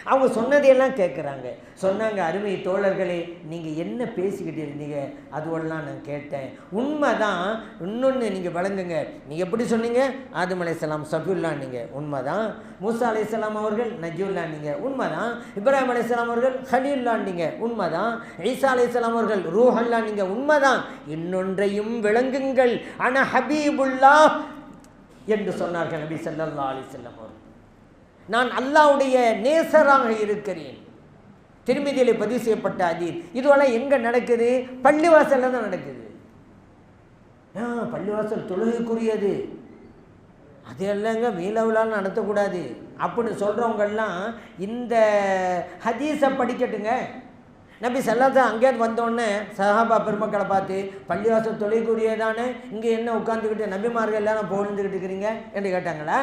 அவங்க சொன்னதையெல்லாம் கேட்குறாங்க. சொன்னாங்க, அருமை தோழர்களே, நீங்கள் என்ன பேசிக்கிட்டு இருந்தீங்க அதுவெல்லாம் நான் கேட்டேன், உண்மைதான். இன்னொன்று நீங்கள் வழங்குங்க, நீங்கள் எப்படி சொன்னீங்க, ஆதம் அலைஹிஸ்ஸலாம் சஃபியுல்லா நீங்கள் உண்மைதான், மூசா அலைஹிஸ்ஸலாம் அவர்கள் நஜீவுல்லா நீங்கள் உண்மைதான், இப்ராஹிம் அலைஹிஸ்ஸலாம் அவர்கள் ஹலீலுல்லா நீங்கள் உண்மைதான், ஈசா அலைஹிஸ்ஸலாம் அவர்கள் ரூஹுல்லா நீங்கள் உண்மைதான், இன்னொன்றையும் விளங்குங்கள், அன ஹபீபுல்லா என்று சொன்னார்கள் நபி ஸல்லல்லாஹு அலைஹி வஸல்லம் அவர்கள். நான் அல்லாஹ்வுடைய நேசராக இருக்கிறேன். திருமதியிலே பதிவு செய்யப்பட்ட ஹதீஸ். இதுவெல்லாம் எங்கே நடக்குது? பள்ளிவாசலில் தான் நடக்குது. பள்ளிவாசல் தொழுகைக்குரியது, அதெல்லாங்க மீளவிழான்னு நடத்தக்கூடாது அப்படின்னு சொல்கிறவங்கெல்லாம் இந்த ஹதீஸை படிக்கட்டுங்க. நபி ஸல்லல்லாஹு அங்கேருந்து வந்தோடனே சஹாபா பெருமக்களை பார்த்து, பள்ளிவாசல் தொழுகைக்குரியதானே, இங்கே என்ன உட்காந்துக்கிட்டு நபிமார்கள் எல்லாம் புகழ்ந்துக்கிட்டு இருக்கிறீங்க என்று கேட்டாங்களா?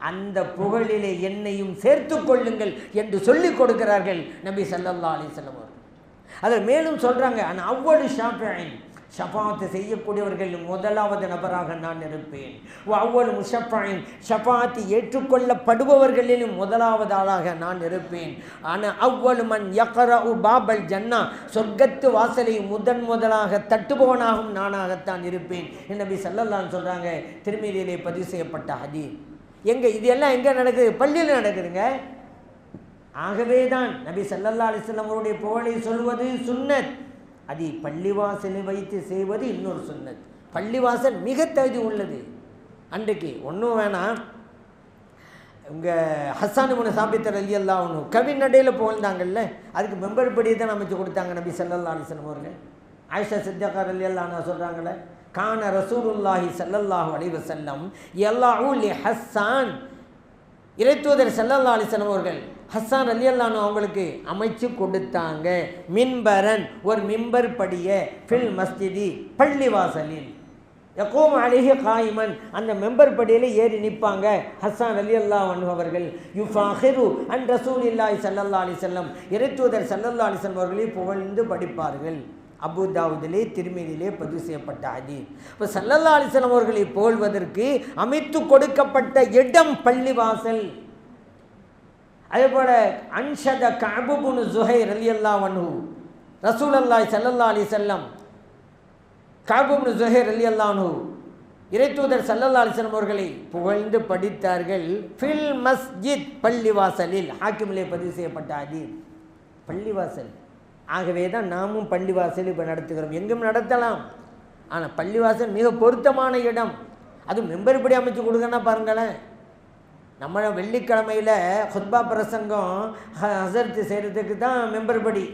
அந்த புகழிலே என்னையும் சேர்த்து கொள்ளுங்கள் என்று சொல்லிக் கொடுக்கிறார்கள் நபி ஸல்லல்லாஹு அலைஹி வஸல்லம் அவர்கள். அதில் மேலும் சொல்கிறாங்க, ஆனால் அவ்வளவு ஷாஃபிஈன், ஷஃபாத்து செய்யக்கூடியவர்கள் முதலாவது நபராக நான் இருப்பேன். அவ்வளவு முஷஃபாயின், ஷஃபாத்து ஏற்றுக்கொள்ளப்படுபவர்களிலும் முதலாவது ஆளாக நான் இருப்பேன். ஆனால் அவ்வளவு மன் யக்ரஉ பாபல் ஜன்னா, சொர்க்கத்து வாசலை முதலாக தட்டுபவனாகவும் நானாகத்தான் இருப்பேன். நபி ஸல்லல்லாஹு அலைஹி சொல்கிறாங்க. திருமதியிலே பதிவு செய்யப்பட்ட ஹதீஸ். எங்கே இது எல்லாம் எங்கே நடக்குது? பள்ளியில் நடக்குதுங்க. ஆகவே தான் நபி ஸல்லல்லாஹு அலைஹி வஸல்லம் அவருடைய புகழை சொல்வது சுன்னத், அது பள்ளிவாசலை வைத்து செய்வது இன்னொரு சுன்னத். பள்ளிவாசல் மிக தகுதி உள்ளது. அன்றைக்கு ஒன்றும் வேணாம், உங்கள் ஹஸ்ஸான் இப்னு சாபித் ரலியல்லாஹு அன்ஹு கவி நடையில் புகழ்ந்தாங்கல்ல, அதுக்கு மெம்பர் படி தான் அமைச்சு கொடுத்தாங்க நபி ஸல்லல்லாஹு அலைஹி வஸல்லம் அவர்கள். ஆயிஷா சித்திகா ரலியல்லாஹு அன்ஹா சொல்கிறாங்களே, கான ரசூலுல்லாஹி ஸல்லல்லாஹு அலைஹி வஸல்லம் யல்லாஹு லி ஹஸ்ஸான், இறைத்தூதர் ஸல்லல்லாஹு அலைஹி வஸல்லம் அவர்கள் ஹஸ்ஸான் ரலியல்லாஹு அன்ஹு அவங்களுக்கு அமைச்சு கொடுத்தாங்க. மின்பரன், ஒரு மிம்பர் படிய, ஃபில் மஸ்ஜிதி, பள்ளிவாசலில், யகூம் அலைஹி காயிமன், அந்த மெம்பர் படியில் ஏறி நிற்பாங்க ஹஸ்ஸான் ரலியல்லாஹு அன்ஹு அவர்கள். யுஃபாஹிரு அன் ரசூலில்லாஹி ஸல்லல்லாஹு அலைஹி வஸல்லம், இறைத்தூதர் ஸல்லல்லாஹு அலைஹி வஸல்லம் அவர்களை புகழ்ந்து படிப்பார்கள். அபு தாவூதிலே திருமிதியிலே பதிவு செய்யப்பட்ட ஹதீஸ். இப்போ ஸல்லல்லாஹு அலைஹி வஸல்லம் அவர்களை புகழ்வதற்கு அமைத்து கொடுக்கப்பட்ட இடம் பள்ளிவாசல். அதே போல அன்ஷத கஅப் இப்னு ஸுஹைர் ரலியல்லாஹு அன்ஹு ரசூலுல்லாஹி ஸல்லல்லாஹு அலைஹி வஸல்லம், கஅப் இப்னு ஸுஹைர் ரலியல்லாஹு அன்ஹு இறைத்தூதர் ஸல்லல்லாஹு அலைஹி வஸல்லம் அவர்களை புகழ்ந்து படித்தார்கள். ஃபில் மஸ்ஜித், பள்ளிவாசலில். ஹாக்கிமிலே பதிவு செய்யப்பட்ட ஹதீஸ், பள்ளிவாசல். ஆகவே தான் நாமும் பள்ளிவாசல் இப்போ நடத்துகிறோம். எங்கும் நடத்தலாம், ஆனால் பள்ளிவாசல் மிக பொருத்தமான இடம். அது மெம்பர் படி அமைச்சு கொடுங்கன்னா பாருங்களேன். நம்ம வெள்ளிக்கிழமையில் ஹுத்பா பிரசங்கம் ஹஸரத்து செய்கிறதுக்கு தான் மெம்பர் படி.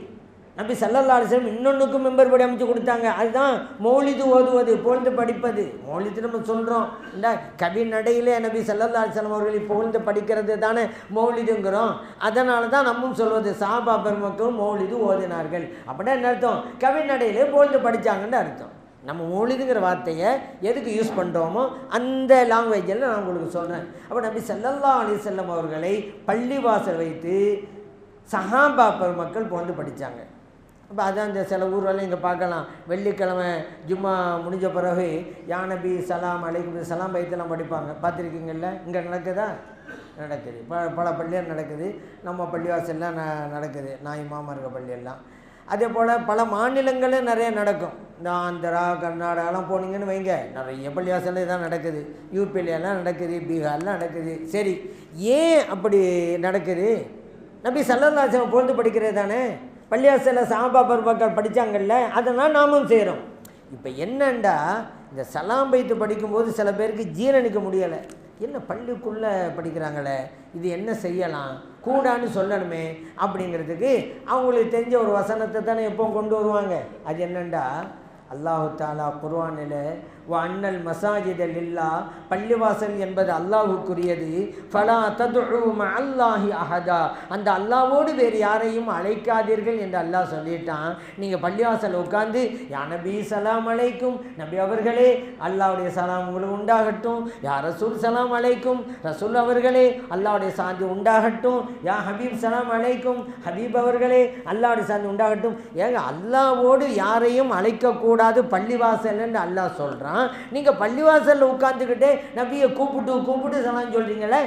நபி ஸல்லல்லாஹு அலைஹி வஸல்லம் இன்னொன்றுக்கும் மெம்பர் படி அமைச்சு கொடுத்தாங்க. அதுதான் மௌலிது ஓதுவது, புகழ்ந்து படிப்பது. மௌலிது நம்ம சொல்கிறோம் இந்த கவி நடையிலே நபி ஸல்லல்லாஹு அலைஹி வஸல்லம் அவர்களை புகழ்ந்து படிக்கிறது தானே மௌலிதுங்கிறோம். அதனால தான் நம்மும் சொல்வது சஹாபா பெருமக்களும் மௌலிது ஓதினார்கள். அப்படின்னா என்ன அர்த்தம்? கவி நடையிலே புகழ்ந்து படித்தாங்கன்னு அர்த்தம். நம்ம மௌலிதுங்கிற வார்த்தையை எதுக்கு யூஸ் பண்ணுறோமோ அந்த லாங்குவேஜில் நான் உங்களுக்கு சொல்கிறேன். அப்போ நபி ஸல்லல்லாஹு அலைஹி வஸல்லம் அவர்களை பள்ளிவாசல் வைத்து சஹாபா பெருமக்கள் புகழ்ந்து படித்தாங்க. அப்போ அதான் இந்த சில ஊர்வெல்லாம் இங்கே பார்க்கலாம். வெள்ளிக்கிழமை ஜும்மா முடிஞ்ச பிறகு யா நபி சலாம் அலைக்கும் சலாம் பைத்தெல்லாம் படிப்பாங்க. பார்த்துருக்கீங்கல்ல? இங்கே நடக்குதா? நடக்குது. பல பள்ளியாக நடக்குது. நம்ம பள்ளிவாசல்லாம் நடக்குது. நான் இமாமா இருக்க பள்ளியெல்லாம். அதே போல் பல மாநிலங்களும் நிறைய நடக்கும். இந்த ஆந்திரா, கர்நாடகாலாம் போனீங்கன்னு வைங்க, நிறைய பள்ளிவாசலில் தான் நடக்குது. யூபியிலலாம் நடக்குது, பீகார்லாம் நடக்குது. சரி, ஏன் அப்படி நடக்குது? நபி ஸல்லல்லாஹு அலைஹி வஸல்லம் பொழுது படிக்கிறது தானே. பள்ளிவாசலில் சஹாபா பெருமக்கள் படித்தாங்கல்ல, அதெல்லாம் நாமும் செய்கிறோம். இப்போ என்னண்டா, இந்த சலாம் பைத்து படிக்கும்போது சில பேருக்கு ஜீரணிக்க முடியலை. என்ன பள்ளிக்குள்ளே படிக்கிறாங்களே, இது என்ன செய்யலாம், கூடான்னு சொல்லணுமே அப்படிங்கிறதுக்கு அவங்களுக்கு தெரிஞ்ச ஒரு வசனத்தை தானே எப்போ கொண்டு வருவாங்க. அது என்னண்டா, அல்லாஹு தாலா குர்ஆனில் அன்னல் மசாஜித லில்லா, பள்ளிவாசல் என்பது அல்லாஹுக்குரியது, ஃபலா ததுஉ மஅல்லாஹி அஹதா, அந்த அல்லாஹ்வோடு வேறு யாரையும் அழைக்காதீர்கள் என்று அல்லாஹ் சொல்லிட்டான். நீங்கள் பள்ளிவாசல் உட்காந்து யா நபி சலாம் அலைக்கும், நபி அவர்களே அல்லாஹ்வுடைய சலாம் உங்களுக்கு உண்டாகட்டும், யா ரசூல் சலாம் அலைக்கும், ரசூல் அவர்களே அல்லாஹ்வுடைய சாந்தி உண்டாகட்டும், யா ஹபீப் சலாம் அலைக்கும், ஹபீப் அவர்களே அல்லாஹ்வுடைய சாந்தி உண்டாகட்டும். ஏங்க அல்லாஹ்வோடு யாரையும் அழைக்கக்கூடாது பள்ளிவாசல்னு அல்லாஹ் சொல்கிறான். நீங்கள் பள்ளிவாசலில் உட்காந்துக்கிட்டே நபியை கூப்பிட்டு சலாம் சொல்கிறீங்களே.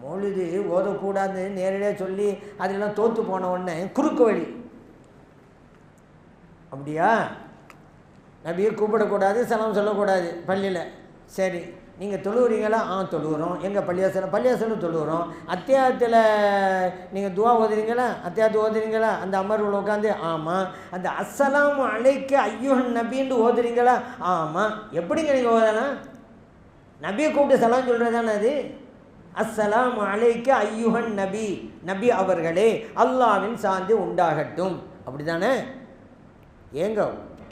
மௌலிது ஓதக்கூடாது நேரடியாக சொல்லி அதெல்லாம் தோற்று போன உடனே குறுக்கு வழி, அப்படியா? நபியை கூப்பிடக்கூடாது, சலாம் சொல்லக்கூடாது பள்ளியில். சரி, நீங்கள் தொழுகிறீங்களா? தொழுகிறோம். எங்கள் பள்ளிவாசலும் தொழுகிறோம். அத்தியாயத்தில் நீங்கள் துவா ஓதுறீங்களா? அத்தியாயத்து ஓதுறீங்களா? அந்த அமர்வில் உட்காந்து ஆமாம். அந்த அஸ்ஸலாமு அலைக்க ஐயுஹன் நபின்னு ஓதுறீங்களா? ஆமாம். எப்படிங்க நீங்கள் ஓதலாம்? நபியை கூப்பிட்டு சலாம் சொல்கிறது தானே அது. அஸ்ஸலாமு அலைக்க ஐயுஹன் நபி, நபி அவர்களே அல்லாஹ்வின் சாந்தி உண்டாகட்டும், அப்படி தானே? ஏங்க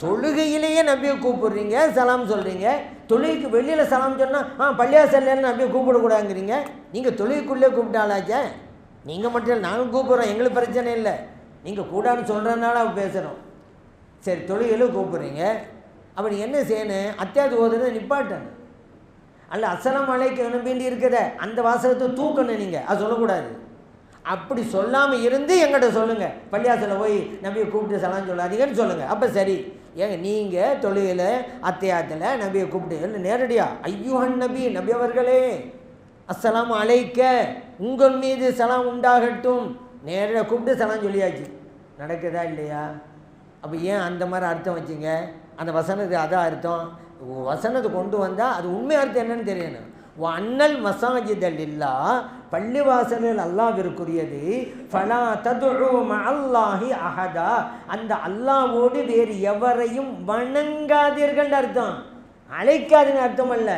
தொழுகையிலேயே நபியை கூப்பிடுறீங்க, சலாம் சொல்கிறீங்க. தொழுகைக்கு வெளியில் சலாம் சொன்னால் பள்ளிவாசல்ல நபியை கூப்பிடக்கூடாதுங்கிறீங்க. நீங்கள் தொழுகைக்குள்ளே கூப்பிட்டாலாச்சே. நீங்கள் மட்டும் இல்லை, நானும் கூப்பிட்றோம், எங்களுக்கு பிரச்சனை இல்லை. நீங்கள் கூடான்னு சொல்கிறதுனால பேசுகிறோம். சரி, தொழுகையில் கூப்பிட்றீங்க, அப்படி என்ன செய்யணும்? அத்தியாவது ஓதுறது நிப்பாட்டணும். அல்ல அஸ்ஸலாமு அலைக்கும் நபின்னு இருக்குத அந்த வாசகத்தை தூக்கணும். நீங்கள் அது சொல்லக்கூடாது. அப்படி சொல்லாமல் இருந்து எங்கிட்ட சொல்லுங்கள், பள்ளிவாசலில் போய் நபியை கூப்பிட்டு சலாம் சொல்லாதீங்கன்னு சொல்லுங்கள். அப்போ சரி. ஏங்க நீங்கள் தொழுகையில் அத்தியாயத்தில் நபியை கூப்பிட்டு இல்லை, நேரடியாக ஐயுஹன் நபி, நபி அவர்களே அஸ்ஸலாமு அலைக்க, உங்கள் மீது சலாம் உண்டாகட்டும், நேரடியாக கூப்பிட்டு சலாம் சொல்லியாச்சு. நடக்குதா இல்லையா? அப்போ ஏன் அந்த மாதிரி அர்த்தம் வச்சிங்க? அந்த வசனத்துக்கு அதான் அர்த்தம். வசனத்தை கொண்டு வந்தால் அது உண்மை அர்த்தம் என்னன்னு தெரியணும். அன்னல் மசாஜித லில்லா, பள்ளிவாசலில் அல்லாஹ்விற்குரியது, ஃபலா ததுஉ மஅல்லாஹி அஹதா, அந்த அல்லாஹ்வோடு வேறு எவரையும் வணங்காதீர்கள் அர்த்தம். அழைக்காதுன்னு அர்த்தம் அல்ல.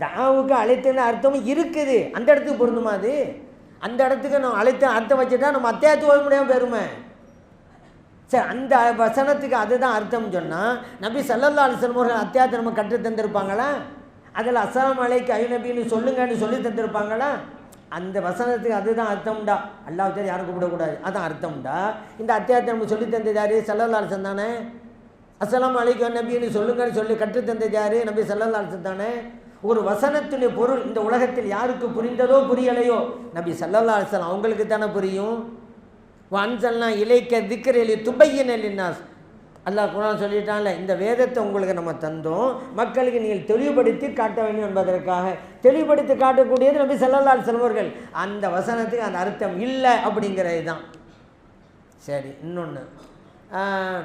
தாவுக்கு அழைத்தன்னு அர்த்தமும் இருக்குது. அந்த இடத்துக்கு பொருந்துமா அது? அந்த இடத்துக்கு நம்ம அழைத்த அர்த்தம் வச்சுட்டா நம்ம அத்தியாயத்து ஓத முடியாமல் பெருமை. சரி, அந்த வசனத்துக்கு அதுதான் அர்த்தம் சொன்னால் நபி ஸல்லல்லாஹு அலைஹி வஸல்லம் அவர்கள் அத்தியாயத்தை நம்ம கற்று தந்திருப்பாங்களா? அதில் அஸ்ஸலாமு அலைக்க ஐநபின்னு சொல்லுங்கன்னு சொல்லி தந்திருப்பாங்களா? அந்த வசனத்துக்கு அதுதான் அர்த்தம்டா. அல்லாஹ் தெரியும், யாரும் கூப்பிடக்கூடாது, அதான் அர்த்தம்டா. இந்த அத்தியாயத்தை நம்ம சொல்லி தந்தது யாரு? ஸல்லல்லாஹு அலைஹி வஸல்லம் தானே. அஸ்ஸலாமு அலைக்க நபின்னு சொல்லுங்கன்னு சொல்லி கற்று தந்தது யாரு? நபி ஸல்லல்லாஹு அலைஹி வஸல்லம் தானே. ஒரு வசனத்துடைய பொருள் இந்த உலகத்தில் யாருக்கு புரிந்ததோ புரியலையோ, நபி ஸல்லல்லாஹு அலைஹி வஸல்லம் அவங்களுக்கு தானே புரியும். வன்சல்னா இலைக்க திக்ரலி துபையின லின்னாஸ், அல்லாஹ் குர்ஆன் சொல்லிட்டான்ல, இந்த வேதத்தை உங்களுக்கு நம்ம தந்தோம், மக்களுக்கு நீங்கள் தெளிவுபடுத்தி காட்ட வேண்டும் என்பதற்காக. தெளிவுபடுத்தி காட்டக்கூடியது நபி ஸல்லல்லாஹு அலைஹி வஸல்லம் அவர்கள். அந்த வசனத்துக்கு அந்த அர்த்தம் இல்லை அப்படிங்கிறது தான். சரி, இன்னொன்று,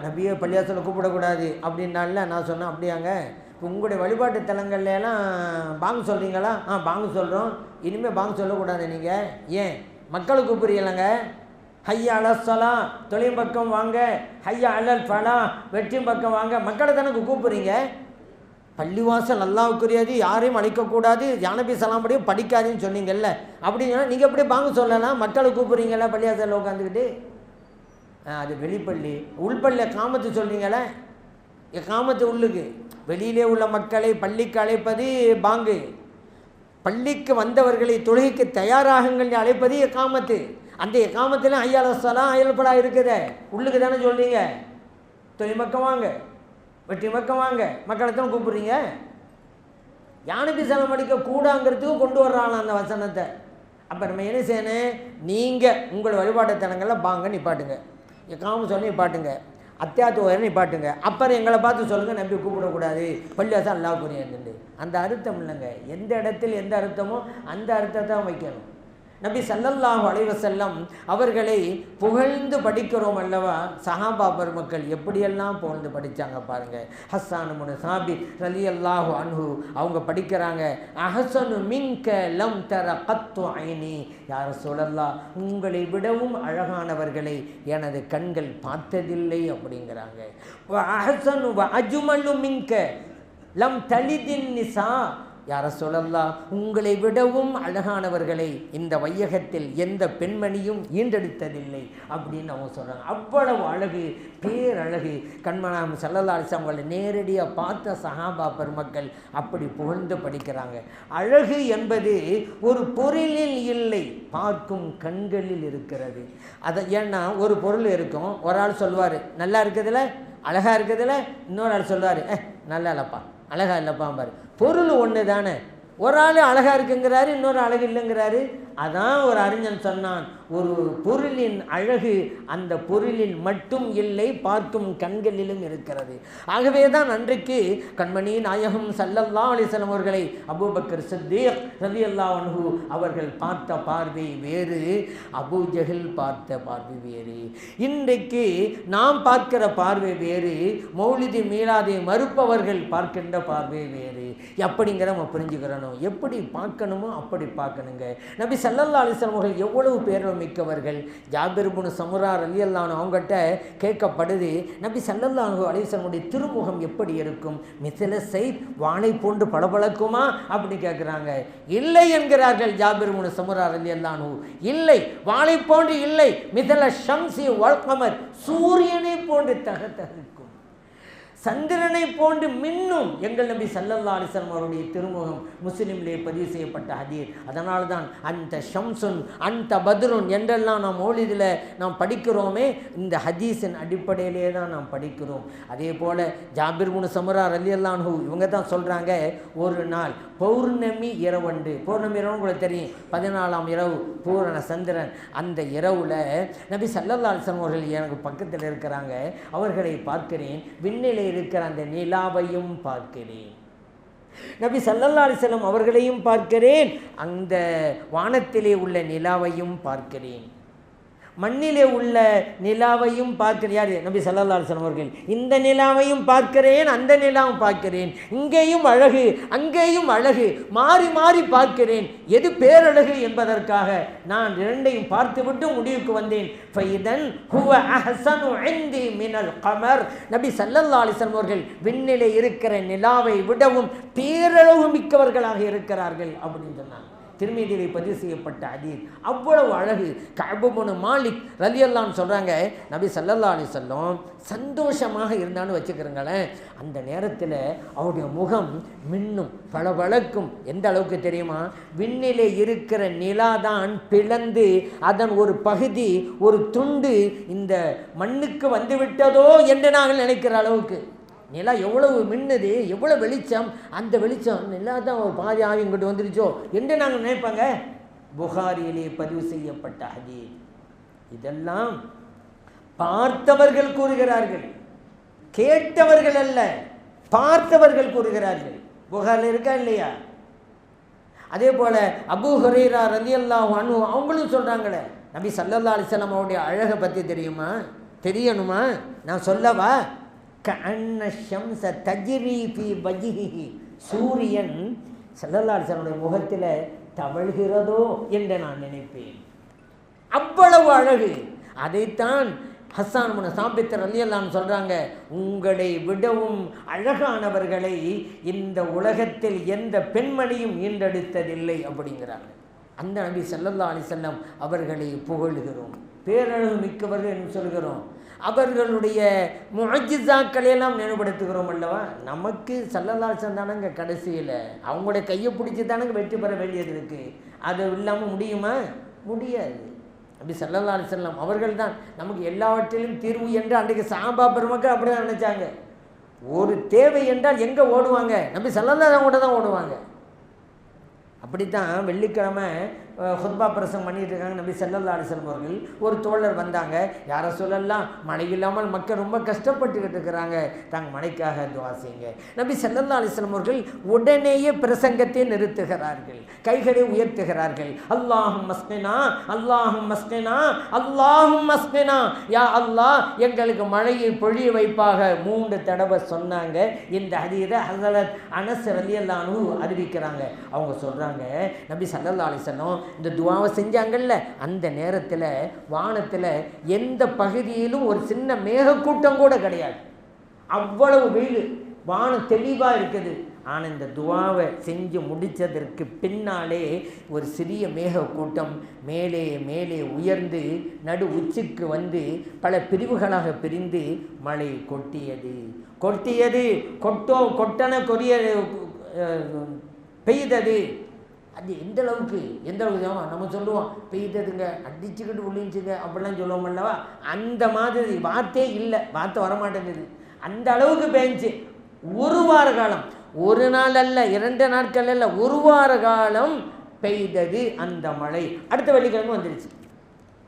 நபியை பள்ளிவாசலில் கூப்பிடக்கூடாது அப்படின்னால நான் சொன்னேன். அப்படியாங்க? உங்களுடைய வழிபாட்டு தலங்கள்லாம் பாங்கு சொல்கிறீங்களா? பாங்கு சொல்கிறோம். இனிமேல் பாங்கு சொல்லக்கூடாது நீங்கள். ஏன்? மக்களுக்கு கூப்பிடுறீங்களங்க. ஹையா அலல் ஸலா, தொழில் பக்கம் வாங்க, ஹையா அலல் ஃபலா, வெற்றியும் பக்கம் வாங்க, மக்களை தானே கூப்பிடுறீங்க. பள்ளிவாசல் அல்லாஹ்வுக்குரியது, யாரையும் அழைக்கக்கூடாது, யானபி சலாம் படியும் படிக்காதுன்னு சொன்னீங்கல்ல. அப்படின்னா நீங்கள் எப்படி பாங்கு சொல்லலாம்? மக்களை கூப்பிட்றீங்களா பள்ளிவாசலில் உட்காந்துக்கிட்டு? அது வெளிப்பள்ளி. உள்பள்ளி காமத்து சொல்கிறீங்களே, காமத்து உள்ளுக்கு. வெளியிலே உள்ள மக்களை பள்ளிக்கு அழைப்பது பாங்கு. பள்ளிக்கு வந்தவர்களை தொழுகைக்கு தயாராகுங்கள் அழைப்பது எக்காமத்து. அந்த எக்காமத்தில் ஐயா அலஸ்ஸலாம் அயல்படா இருக்குதே, உள்ளுக்கு தானே சொல்கிறீங்க. தொழில் பக்கம் வாங்க, வெற்றி பக்கம் வாங்க, மக்களை தான் கூப்பிட்றீங்க. யானபி சலாம் அடிக்க கூடாங்கிறதுக்கு கொண்டு வர்றாங்க அந்த வசனத்தை. அப்போ நம்ம என்ன செய்யணும்? நீங்கள் உங்கள் வழிபாட்டு தலங்களில் பாங்க நிப்பாட்டுங்க, எக்காம சொல்லி நிப்பாட்டுங்க, அத்தியாத்து உயரம் நிப்பாட்டுங்க. அப்புறம் எங்களை பார்த்து சொல்லுங்கள், நம்பி கூப்பிடக்கூடாது, பள்ளிவாசல் அல்லாஹ்வுக்குரியது. அந்த அர்த்தம் இல்லைங்க. எந்த இடத்தில் எந்த அர்த்தமோ அந்த அர்த்தத்தை தான் வைக்கணும். நபி ஸல்லல்லாஹு அலைஹி வஸல்லம் அவர்களை புகழ்ந்து படிக்கிறோம் அல்லவா? சஹாபா பெருமக்கள் எப்படியெல்லாம் புகழ்ந்து படித்தாங்க பாருங்கள். ஹஸ்ஸான் இப்னு சாபித் ரலியல்லாஹு அன்ஹு அவங்க படிக்கிறாங்க, அஹ்ஸனு மின்க லம் தர கத்து ஐனி, யா ரசூலல்லாஹ் உங்களை விடவும் அழகானவர்களை எனது கண்கள் பார்த்ததில்லை அப்படிங்கிறாங்க. வ அஹ்ஸனு வ அஜ்மலு மின்க லம் தலிதின் நிசா, யா ரசூலல்லாஹ் உங்களை விடவும் அழகானவர்களை இந்த வையகத்தில் எந்த பெண்மணியும் ஈண்டெடுத்ததில்லை அப்படின்னு அவங்க சொல்கிறாங்க. அவ்வளவு அழகு, பேரழகு. கண்மனாம் ஸல்லல்லாஹு அலைஹி வஸல்லம் அவங்களை நேரடியாக பார்த்த சஹாபா பெருமக்கள் அப்படி புகழ்ந்து படிக்கிறாங்க. அழகு என்பது ஒரு பொருளில் இல்லை, பார்க்கும் கண்களில் இருக்கிறது. அதை ஏன்னா ஒரு பொருள் இருக்கும், ஒரு ஆள் சொல்லுவார் நல்லா இருக்குதுல, அழகாக இருக்குதுல, இன்னொரு ஆள் சொல்லுவார் நல்லா இல்லைப்பா, அழகா இல்லைப்பா பாரு. பொருள் ஒன்று தானே, ஒரு ஆள் அழகாக இருக்குங்கிறாரு, இன்னொரு அழகு இல்லைங்கிறாரு. அதான் ஒரு அறிஞன் சொன்னான், ஒரு பொருளின் அழகு அந்த பொருளில் மட்டும் இல்லை, பார்க்கும் கண்களிலும் இருக்கிறது. ஆகவே தான் அன்றைக்கு கண்மணி நாயகம் ஸல்லல்லாஹு அலைஹி வஸல்லம் அவர்களை அபூபக்கர் சித்தீக் ரலியல்லாஹு அன்ஹு அவர்கள் பார்த்த பார்வை வேறு, அபூ ஜஹல் பார்த்த பார்வை வேறு. இன்றைக்கு நாம் பார்க்கிற பார்வை வேறு, மௌலிதி மீலாதை மறுப்பவர்கள் பார்க்கின்ற பார்வை வேறு. எப்படிங்கிற நம்ம புரிஞ்சுக்கிறணும், எப்படி பார்க்கணுமோ அப்படி பார்க்கணுங்க. நபி ஸல்லல்லாஹு அலைஹி வஸல்லம் அவர்கள் எவ்வளவு பேர் மிக்கவர்கள். ஜாபிர் இப்னு சமுரா ரலியல்லாஹு அன்ஹு அவங்ககிட்ட கேட்கப்படுது, நபி ஸல்லல்லாஹு அலைஹி வஸல்லம் திருமுகம் எப்படி இருக்கும்? மிஸ்ல ஸைத், வாளை போன்று பளபளக்குமா அப்படி கேட்குறாங்க. இல்லை என்கிறார்கள் ஜாபிர் இப்னு சமுரா ரலியல்லாஹு அன்ஹு. இல்லை, வாளை போன்று இல்லை, மிஸ்ல ஷம்ஸி வல் கமர், சூரியனை போன்று தகதகும், சந்திரனை போன்று மின்னும் எங்கள் நபி ஸல்லல்லாஹு அலைஹி வஸல்லம் அவருடைய திருமுகம். முஸ்லிமிலே பதிவு செய்யப்பட்ட ஹதீஸ். அதனால தான் அந்த ஷம்சுன் அந்த பத்ருன் என்றெல்லாம் நாம் மௌலிதில் நாம் படிக்கிறோமே, இந்த ஹதீஸின் அடிப்படையிலே தான் நாம் படிக்கிறோம். அதே போல் ஜாபிர் இப்னு சமுரா ரலியல்லாஹு அன்ஹு இவங்க தான் சொல்கிறாங்க, ஒரு நாள் பௌர்ணமி இரவண்டு, பௌர்ணமி இரவு உங்களுக்கு தெரியும், 14ஆம் இரவு பூரண சந்திரன், அந்த இரவில் நபி ஸல்லல்லாஹு அலைஹி வஸல்லம் அவர்கள் எனக்கு பக்கத்தில் இருக்கிறாங்க. அவர்களை பார்க்கிறேன், விண்ணிலே இருக்கிற அந்த நிலாவையும் பார்க்கிறேன், நபி ஸல்லல்லாஹு அலைஹி வஸல்லம் அவர்களையும் பார்க்கிறேன், அந்த வானத்திலே உள்ள நிலாவையும் பார்க்கிறேன், மண்ணிலே உள்ள நிலாவையும் பார்க்கிறேன். யார்? நபி ஸல்லல்லாஹு அலைஹி வஸல்லம் அவர்கள். இந்த நிலாவையும் பார்க்கிறேன், அந்த நிலாவும் பார்க்கிறேன், இங்கேயும் அழகு அங்கேயும் அழகு, மாறி மாறி பார்க்கிறேன். எது பேரழகு என்பதற்காக நான் இரண்டையும் பார்த்துவிட்டு முடிவுக்கு வந்தேன். ஃபைதன் ஹுவ அஹ்ஸனு இன்தி மினல் கமர், நபி ஸல்லல்லாஹு அலைஹி வஸல்லம் அவர்கள் விண்ணிலே இருக்கிற நிலாவை விடவும் பேரழகு மிக்கவர்களாக இருக்கிறார்கள் அப்படின்னு சொன்னாங்க. திருமீதியிலே பதிவு செய்யப்பட்ட ஹதீஸ். அவ்வளவு அழகு. கஅப் இப்னு மாலிக் ரலியல்லாஹு அன்ஹு சொல்கிறாங்க, நபி ஸல்லல்லாஹு அலைஹி வஸல்லம் சந்தோஷமாக இருந்தான்னு வச்சுக்கிறங்களேன், அந்த நேரத்தில் அவருடைய முகம் மின்னும் பளபளக்கும். எந்த அளவுக்கு தெரியுமா? விண்ணிலே இருக்கிற நிலா தான் பிளந்து அதன் ஒரு பகுதி, ஒரு துண்டு இந்த மண்ணுக்கு வந்துவிட்டதோ என்று நாங்கள் நினைக்கிற அளவுக்கு நிலா எவ்வளவு மின்னுது, எவ்வளோ வெளிச்சம், அந்த வெளிச்சம் நிலா தான் ஒரு பாதி ஆவி இங்கிட்டு வந்துருச்சோ என்று நாங்கள் நினைப்பாங்க. புகாரியிலே பதிவு செய்யப்பட்ட ஹதீஸ். இதெல்லாம் பார்த்தவர்கள் கூறுகிறார்கள், கேட்டவர்கள் அல்ல, பார்த்தவர்கள் கூறுகிறார்கள். புகாரில் இருக்கா இல்லையா? அதே போல அபூ ஹுரைரா ரலியல்லாஹு அன்ஹு அவங்களும் சொல்கிறாங்களே, நபி ஸல்லல்லாஹு அலைஹி வஸல்லம் அவருடைய அழகை பற்றி தெரியுமா? தெரியணுமா? நான் சொல்லவா? கஅன்ன ஷம்ஸ தஜ்ரி ஃபீ வஜ்ஹிஹி, சூரியன் ஸல்லல்லாஹு அலைஹி வஸல்லம் முகத்தில் தவழ்கிறதோ என்று நான் நினைப்பேன். அவ்வளவு அழகு. அதைத்தான் ஹஸ்ஸான் இப்னு சாபித் ரலியல்லாஹு அன்ஹு சொல்கிறாங்க, உங்களை விடவும் அழகானவர்களை இந்த உலகத்தில் எந்த பெண்மணியும் ஈண்டெடுத்ததில்லை அப்படிங்கிறாங்க. அந்த நபி ஸல்லல்லாஹு அலைஹி வஸல்லம் அவர்களை புகழுகிறோம், பேரழகு மிக்கவர்கள் என்று சொல்கிறோம். அவர்களுடைய முஅஜிஸாக்களையெல்லாம் நினைவுபடுத்துகிறோம் அல்லவா? நமக்கு ஸல்லல்லாஹு அலைஹி வஸல்லம் தானங்க கடைசியில், அவங்களுடைய கையை பிடிச்சி தானங்க வெற்றி பெற வேண்டியது இருக்குது. அது இல்லாமல் முடியுமா? முடியாது. நபி ஸல்லல்லாஹு அலைஹி வஸல்லம் அவர்கள் தான் நமக்கு எல்லாவற்றிலும் தீர்வு என்று அன்றைக்கு சஹாபா பெருமக்கள் அப்படி தான் நினச்சாங்க. ஒரு தேவை என்றால் எங்கே ஓடுவாங்க? நபி ஸல்லல்லாஹு அலைஹி வஸல்லம் கூட தான் ஓடுவாங்க. அப்படித்தான் வெள்ளிக்கிழமை ஹுத்பா பிரசங்கம் பண்ணிட்டு இருக்காங்க. நபி ஸல்லல்லாஹு அலைஹி வஸல்லம் அவர்கள் ஒரு தோழர் வந்தாங்க. யார சொல்லலாம், மழை இல்லாமல் மக்கள் ரொம்ப கஷ்டப்பட்டுக்கிட்டு இருக்கிறாங்க, தாங்க மழைக்காக துஆ செய்யுங்க. நபி ஸல்லல்லாஹு அலைஹி வஸல்லம் அவர்கள் உடனேயே பிரசங்கத்தை நிறுத்துகிறார்கள், கைகளை உயர்த்துகிறார்கள். அல்லாஹும்ம ஸ்கினா, அல்லாஹும்ம ஸ்கினா, அல்லாஹும்ம ஸ்கினா, யா அல்லாஹ் எங்களுக்கு மழையை பொழிய வைப்பாக 3 தடவை சொன்னாங்க. இந்த ஹதீஸை ஹஸரத் அனஸ் ரலியல்லாஹு அன்ஹு அறிவிக்கிறாங்க. அவங்க சொல்றாங்க, நபி ஸல்லல்லாஹு அலைஹி வஸல்லம் இந்த துஆவை செஞ்சாங்கல்ல, அந்த நேரத்தில் வானத்தில் எந்த பகுதியிலும் ஒரு சின்ன மேகக்கூட்டம் கூட கிடையாது, அவ்வளவு வெயில், வானம் தெளிவாக இருக்குது. ஆனால் இந்த துஆவை செஞ்சு முடித்ததற்கு பின்னாலே ஒரு சிறிய மேகக்கூட்டம் மேலே மேலே உயர்ந்து நடு உச்சிக்கு வந்து பல பிரிவுகளாக பிரிந்து மழை கொட்டியது. கொட்டன கொரிய பெய்தது. அது எந்த அளவுக்கு நம்ம சொல்லுவோம், பெய்ததுங்க, அடிச்சுக்கிட்டு விழுந்துச்சுங்க அப்படிலாம் சொல்லுவோம் அல்லவா, அந்த மாதிரி வார்த்தையே இல்லை, வார்த்தை வரமாட்டேங்குது, அந்த அளவுக்கு பெய்ஞ்சி. ஒரு வார காலம், ஒரு நாள் அல்ல, 2 நாட்கள் அல்ல, ஒரு வார காலம் பெய்தது அந்த மழை. அடுத்த வெள்ளிக்கிழமை வந்துடுச்சு.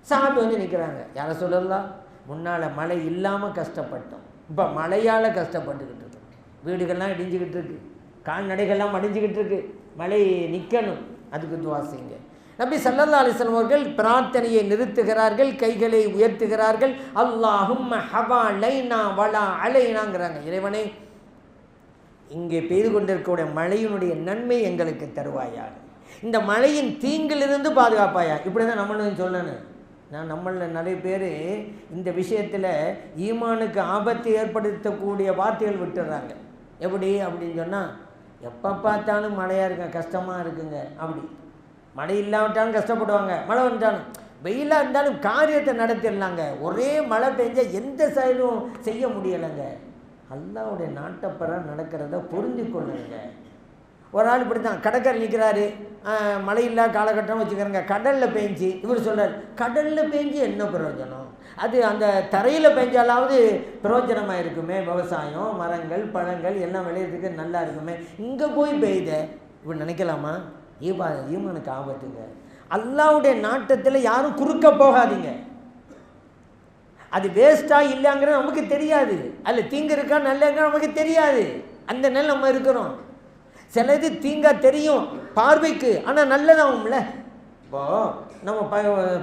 சாமி வந்து நிற்கிறாங்க, யாரை சொல்லலாம், முன்னால் மழை இல்லாமல் கஷ்டப்பட்டோம், இப்போ மழையால் கஷ்டப்பட்டுக்கிட்டு இருக்கோம், வீடுகள்லாம் இடிஞ்சிக்கிட்டு இருக்கு, கால்நடைகள்லாம் அடிஞ்சிக்கிட்டு இருக்கு, மழை நிற்கணும், அதுக்கு துஆ செய்யுங்க. நபி ஸல்லல்லாஹு அலைஹி வஸல்லம் அவர்கள் பிரார்த்தனையை நிறுத்துகிறார்கள், கைகளை உயர்த்துகிறார்கள். அல்லாஹும்ம ஹவாலைனா வலா அலைனாங்கிறாங்க. இறைவனே, இங்கே பெய்து கொண்டிருக்கக்கூடிய மழையினுடைய நன்மை எங்களுக்கு தருவாயா, இந்த மழையின் தீங்கிலிருந்து பாதுகாப்பாயா. இப்படி தான் நம்மளும் சொல்லணும். நம்மளில் நிறைய பேர் இந்த விஷயத்தில் ஈமானுக்கு ஆபத்தை ஏற்படுத்தக்கூடிய வார்த்தைகள் விட்டுடுறாங்க. எப்படி அப்படின்னு சொன்னால், எப்போ பார்த்தாலும் மழையாக இருக்க கஷ்டமாக இருக்குங்க, அப்படி மழை இல்லாவிட்டாலும் கஷ்டப்படுவாங்க, மழை வந்தாலும் வெயிலாக இருந்தாலும் காரியத்தை நடத்திடலாங்க, ஒரே மழை பெஞ்சால் எந்த செயலும் செய்ய முடியலைங்க. அல்லாஹ்வுடைய நாட்டப்பற நடக்கிறத புரிஞ்சு கொள்ளுங்க. ஒரு ஆள் இப்படி தான் கடற்கரை நிற்கிறாரு, மழை இல்லா காலகட்டம் வச்சுக்கிறேங்க, கடலில் பெஞ்சு, இவர் சொல்கிறார், கடலில் பெஞ்சு என்ன பிரயோஜனம், அது அந்த தரையில் பெஞ்சாலாவது பிரயோஜனமாக இருக்குமே, விவசாயம், மரங்கள், பழங்கள் எல்லாம் விளையிறதுக்கு நல்லா இருக்குமே, இங்கே போய் பெய்த இப்படி நினைக்கலாமா? ஈமானுக்கு ஆபத்துங்க. அல்லாஹ்வுடைய நாட்டத்தில் யாரும் குறுக்க போகாதீங்க. அது வேஸ்ட்டாக இல்லைங்கிறது நமக்கு தெரியாது, அதில் தீங்கு இருக்கா நல்ல இருக்கா நமக்கு தெரியாது, அந்த நெல் நம்ம இருக்கிறோம். சில இது தீங்கா தெரியும் பார்வைக்கு, ஆனால் நல்லதாகும்ல. இப்போது நம்ம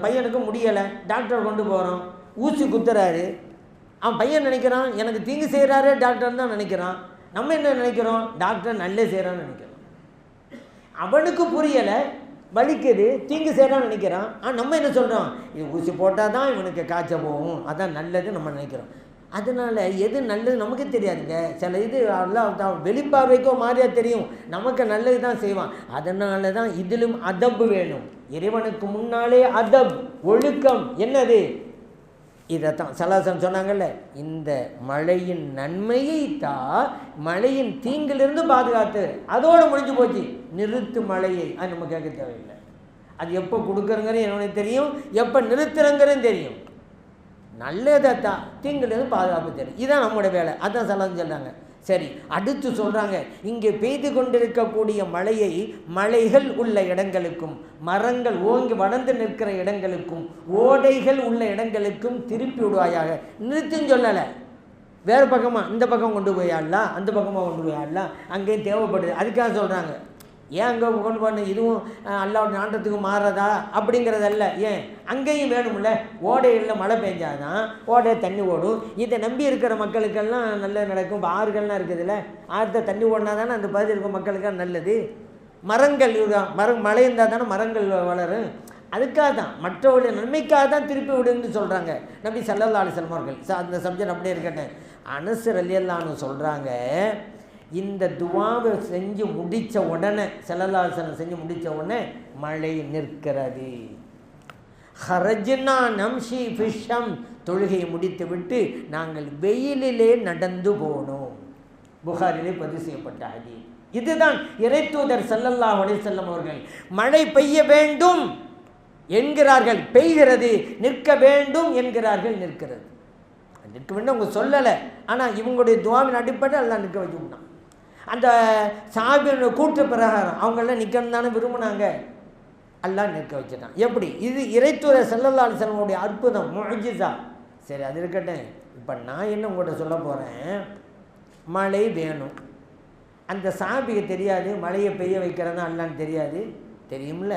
பையனுக்கு முடியலை, டாக்டர் கொண்டு போகிறோம், ஊசி குத்துறாரு, அவன் பையன் நினைக்கிறான் எனக்கு தீங்கு செய்கிறாரு டாக்டர் தான் நினைக்கிறான். நம்ம என்ன நினைக்கிறோம், டாக்டர் நல்ல செய்கிறான்னு நினைக்கிறோம். அவனுக்கு புரியலை, வலிக்குது, தீங்கு செய்கிறான்னு நினைக்கிறான். நம்ம என்ன சொல்கிறோம், இது ஊசி போட்டால் தான் இவனுக்கு காய்ச்ச போகும், அதான் நல்லது நம்ம நினைக்கிறோம். அதனால் எது நல்லது நமக்கு தெரியாதுங்க. சில இது எல்லாம் வெளிப்பார்வைக்கோ மாதிரியாக தெரியும், நமக்கு நல்லது தான் செய்வான். அதனால தான் இதிலும் அதப் வேணும். இறைவனுக்கு முன்னாலே அதப், ஒழுக்கம் என்னது, இதைத்தான் சலாசம் சொன்னாங்கல்ல, இந்த மழையின் நன்மையை தான் மழையின் தீங்கிலிருந்து பாதுகாத்து, அதோடு முடிஞ்சு போச்சு. நிறுத்து மழையை, அது நம்ம கேட்க தேவையில்லை. அது எப்போ கொடுக்குறங்கிறது எனக்கு தெரியும், எப்போ நிறுத்துறங்கிறது தெரியும். நல்லதை தான், தீங்கிலிருந்து பாதுகாப்பு தெரியும். இதுதான் நம்முடைய வேலை. அதான் சலாசம் சொன்னாங்க. சரி, அடுத்து சொல்கிறாங்க, இங்கே பெய்து கொண்டிருக்கக்கூடிய மழையை மலைகள் உள்ள இடங்களுக்கும், மரங்கள் ஓங்கி வளர்ந்து நிற்கிற இடங்களுக்கும், ஓடைகள் உள்ள இடங்களுக்கும் திருப்பி விடுவாயாக. நிறுத்துன்னு சொல்லலை, வேறு பக்கமாக இந்த பக்கம் கொண்டு போயாடலாம், அந்த பக்கமாக கொண்டு போயாடலாம், அங்கேயும் தேவைப்படுது. அதுக்காக சொல்கிறாங்க. ஏன் அங்கே கொண்டு போன, இதுவும் அல்லாஹ்வுடைய நாட்டத்துக்கு மாறதா அப்படிங்கிறதல்ல. ஏன் அங்கேயும் வேணும்ல, ஓடைகளில் மழை பெஞ்சாதான் ஓடை தண்ணி ஓடும். இதை நம்பி இருக்கிற மக்களுக்கெல்லாம் நல்லது நடக்கும். இப்போ ஆறுகள்லாம் இருக்குதுல்ல, ஆறுத்த தண்ணி ஓடினா தானே அந்த பகுதியில் இருக்கிற மக்களுக்கெல்லாம் நல்லது. மரங்கள் மழை இருந்தால் தானே மரங்கள் வளரும். அதுக்காக தான், மற்றவருடைய நன்மைக்காக தான் திருப்பி விடுன்னு சொல்கிறாங்க நபி ஸல்லல்லாஹு அலைஹி வஸல்லம் அவர்கள். அந்த சப்ஜெக்ட் அப்படியே இருக்கட்டும். அனஸ் ரலியல்லாஹு அன்ஹு சொல்கிறாங்க, இந்த துவாவை செஞ்சு முடித்த உடனே, ஸல்லல்லாஹு அலைஹி வஸல்லம் செஞ்சு முடித்த உடனே மழை நிற்கிறது. ஹரஜ்னா நம்ஷி ஃபிஷம், தொழுகையை முடித்து விட்டு நாங்கள் வெயிலிலே நடந்து போனோம். புகாரிலே பதிவு செய்யப்பட்ட ஹதீஸ். இதுதான் இறைத்தூதர் ஸல்லல்லாஹு அலைஹி வஸல்லம் அவர்கள் மழை பெய்ய வேண்டும் என்கிறார்கள், பெய்கிறது, நிற்க வேண்டும் என்கிறார்கள், நிற்கிறது. நிற்க வேண்டும் அவங்க சொல்லலை, ஆனால் இவங்களுடைய துவாவின் அடிப்படையில் எல்லாம் நிற்க வச்சு விட்டான். அந்த சாபியோட கூற்று பிரகாரம் அவங்களாம் நிற்கணும் தானே விரும்பினாங்க. அல்லாஹ் நிற்க வச்சுட்டான். எப்படி? இது இறைத்தூதர் ஸல்லல்லாஹு அலைஹி வஸல்லமுடைய அற்புதம், முஅஜிஸா. சரி, அது இருக்கட்டும். இப்போ நான் என்ன உங்கள்கிட்ட சொல்ல போகிறேன், மழை வேணும். அந்த சஹாபிக்கு தெரியாது மழையை பெய்ய வைக்கிறதா அல்லான்னு தெரியாது, தெரியும்ல.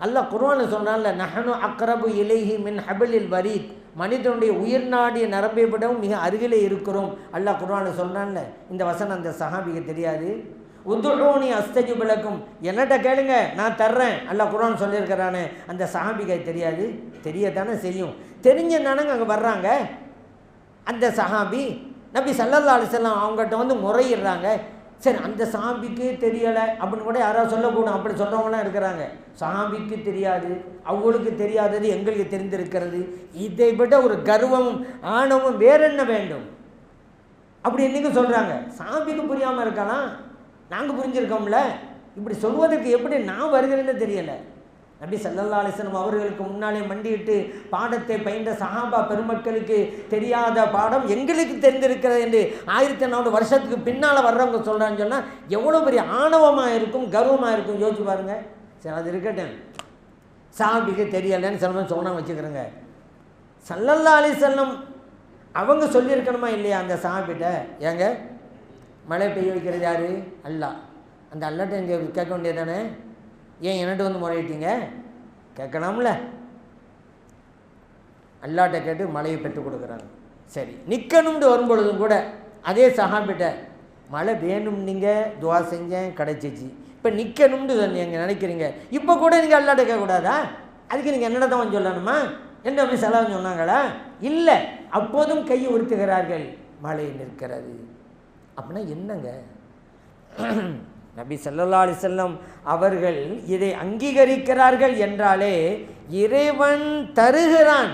அல்லாஹ் குர்ஆனில் சொன்னான்ல, நஹனு அக்ரபு இலைஹி மின் ஹபிலில் வரீத், மனிதனுடைய உயிர் நாடிய நரம்பை விடவும் மிக அருகிலே இருக்கிறோம். அல்லாஹ் குர்ஆனில் சொன்னான்ல. இந்த வசனம் அந்த சஹாபிக்கு தெரியாது. உதுஊனி அஸ்தஜிப் லக்கும், என்னட்ட கேளுங்க நான் தர்றேன், அல்லாஹ் குர்ஆன் சொல்லியிருக்கிறானே. அந்த சஹாபிக்கு தெரியாது, தெரியத்தானே செய்யும். தெரிஞ்சனானங்க அங்கே வர்றாங்க. அந்த சஹாபி நபி ஸல்லல்லாஹு அலைஹி வஸல்லம் அவங்ககிட்ட வந்து முறையிடுறாங்க. சரி, அந்த சஹாபிக்கு தெரியலை அப்படின்னு கூட யாராவது சொல்லக்கூடும். அப்படி சொல்கிறவங்களாம் இருக்கிறாங்க. சஹாபிக்கு தெரியாது, அவங்களுக்கு தெரியாதது எங்களுக்கு தெரிந்திருக்கிறது. இதை விட ஒரு கர்வமும் ஆணவமும் வேற என்ன வேண்டும்? அப்படி இன்னைக்கு சொல்கிறாங்க. சஹாபிக்கு புரியாமல் இருக்கலாம், நாங்கள் புரிஞ்சிருக்கோம்ல. இப்படி சொல்வதற்கு எப்படி நான் வருகிறேன்னு தெரியலை. நபி ஸல்லல்லாஹு அலைஹி வஸல்லம் அவர்களுக்கு முன்னாலே மண்டியிட்டு பாடத்தை பயின்ற சஹாபா பெருமக்களுக்கு தெரியாத பாடம் எங்களுக்கு தெரிந்திருக்கிறது என்று 1400 வருஷத்துக்கு பின்னால் வர்றவங்க சொல்கிறான்னு சொன்னால் எவ்வளோ பெரிய ஆணவமாக இருக்கும், கர்வமாக இருக்கும். யோசிச்சு பாருங்க. சரி, அது இருக்கட்டும். சஹாபிக்கு தெரியலைன்னு சொன்னாங்க வச்சுக்கிறேங்க. ஸல்லல்லாஹு அலைஹி வஸல்லம் அவங்க சொல்லியிருக்கணுமா இல்லையா அந்த சஹாபிட்ட, ஏங்க மழை பெய்ய வைக்கிறது யாரு? அல்லாஹ். அந்த அல்லாட்ட இங்கே கேட்க வேண்டியது தானே, ஏன் என்னட்டு வந்து முறையிட்டீங்க? கேட்கலாம்ல. அல்லாட்ட கேட்டு மழையை பெற்றுக் கொடுக்குறாங்க. சரி, நிற்கணும்னு வரும்பொழுதும் கூட அதே சஹாபிட்ட மழை வேணும், நீங்கள் துவா செஞ்சேன் கிடைச்சிச்சு, இப்போ நிற்கணும்னு நீங்கள் நினைக்கிறீங்க, இப்போ கூட நீங்கள் அல்லாட்ட கேட்கக்கூடாதா? அதுக்கு நீங்கள் என்னடா தான் சொல்லணுமா? என்ன அப்படி செலவு சொன்னாங்களா? இல்லை, அப்போதும் கையை உறுத்துகிறார்கள், மழை நிற்கிறது. அப்படின்னா என்னங்க? நபி ஸல்லல்லாஹு அலைஹி வஸல்லம் அவர்கள் இதை அங்கீகரிக்கிறார்கள் என்றாலே இறைவன் தருகிறான்.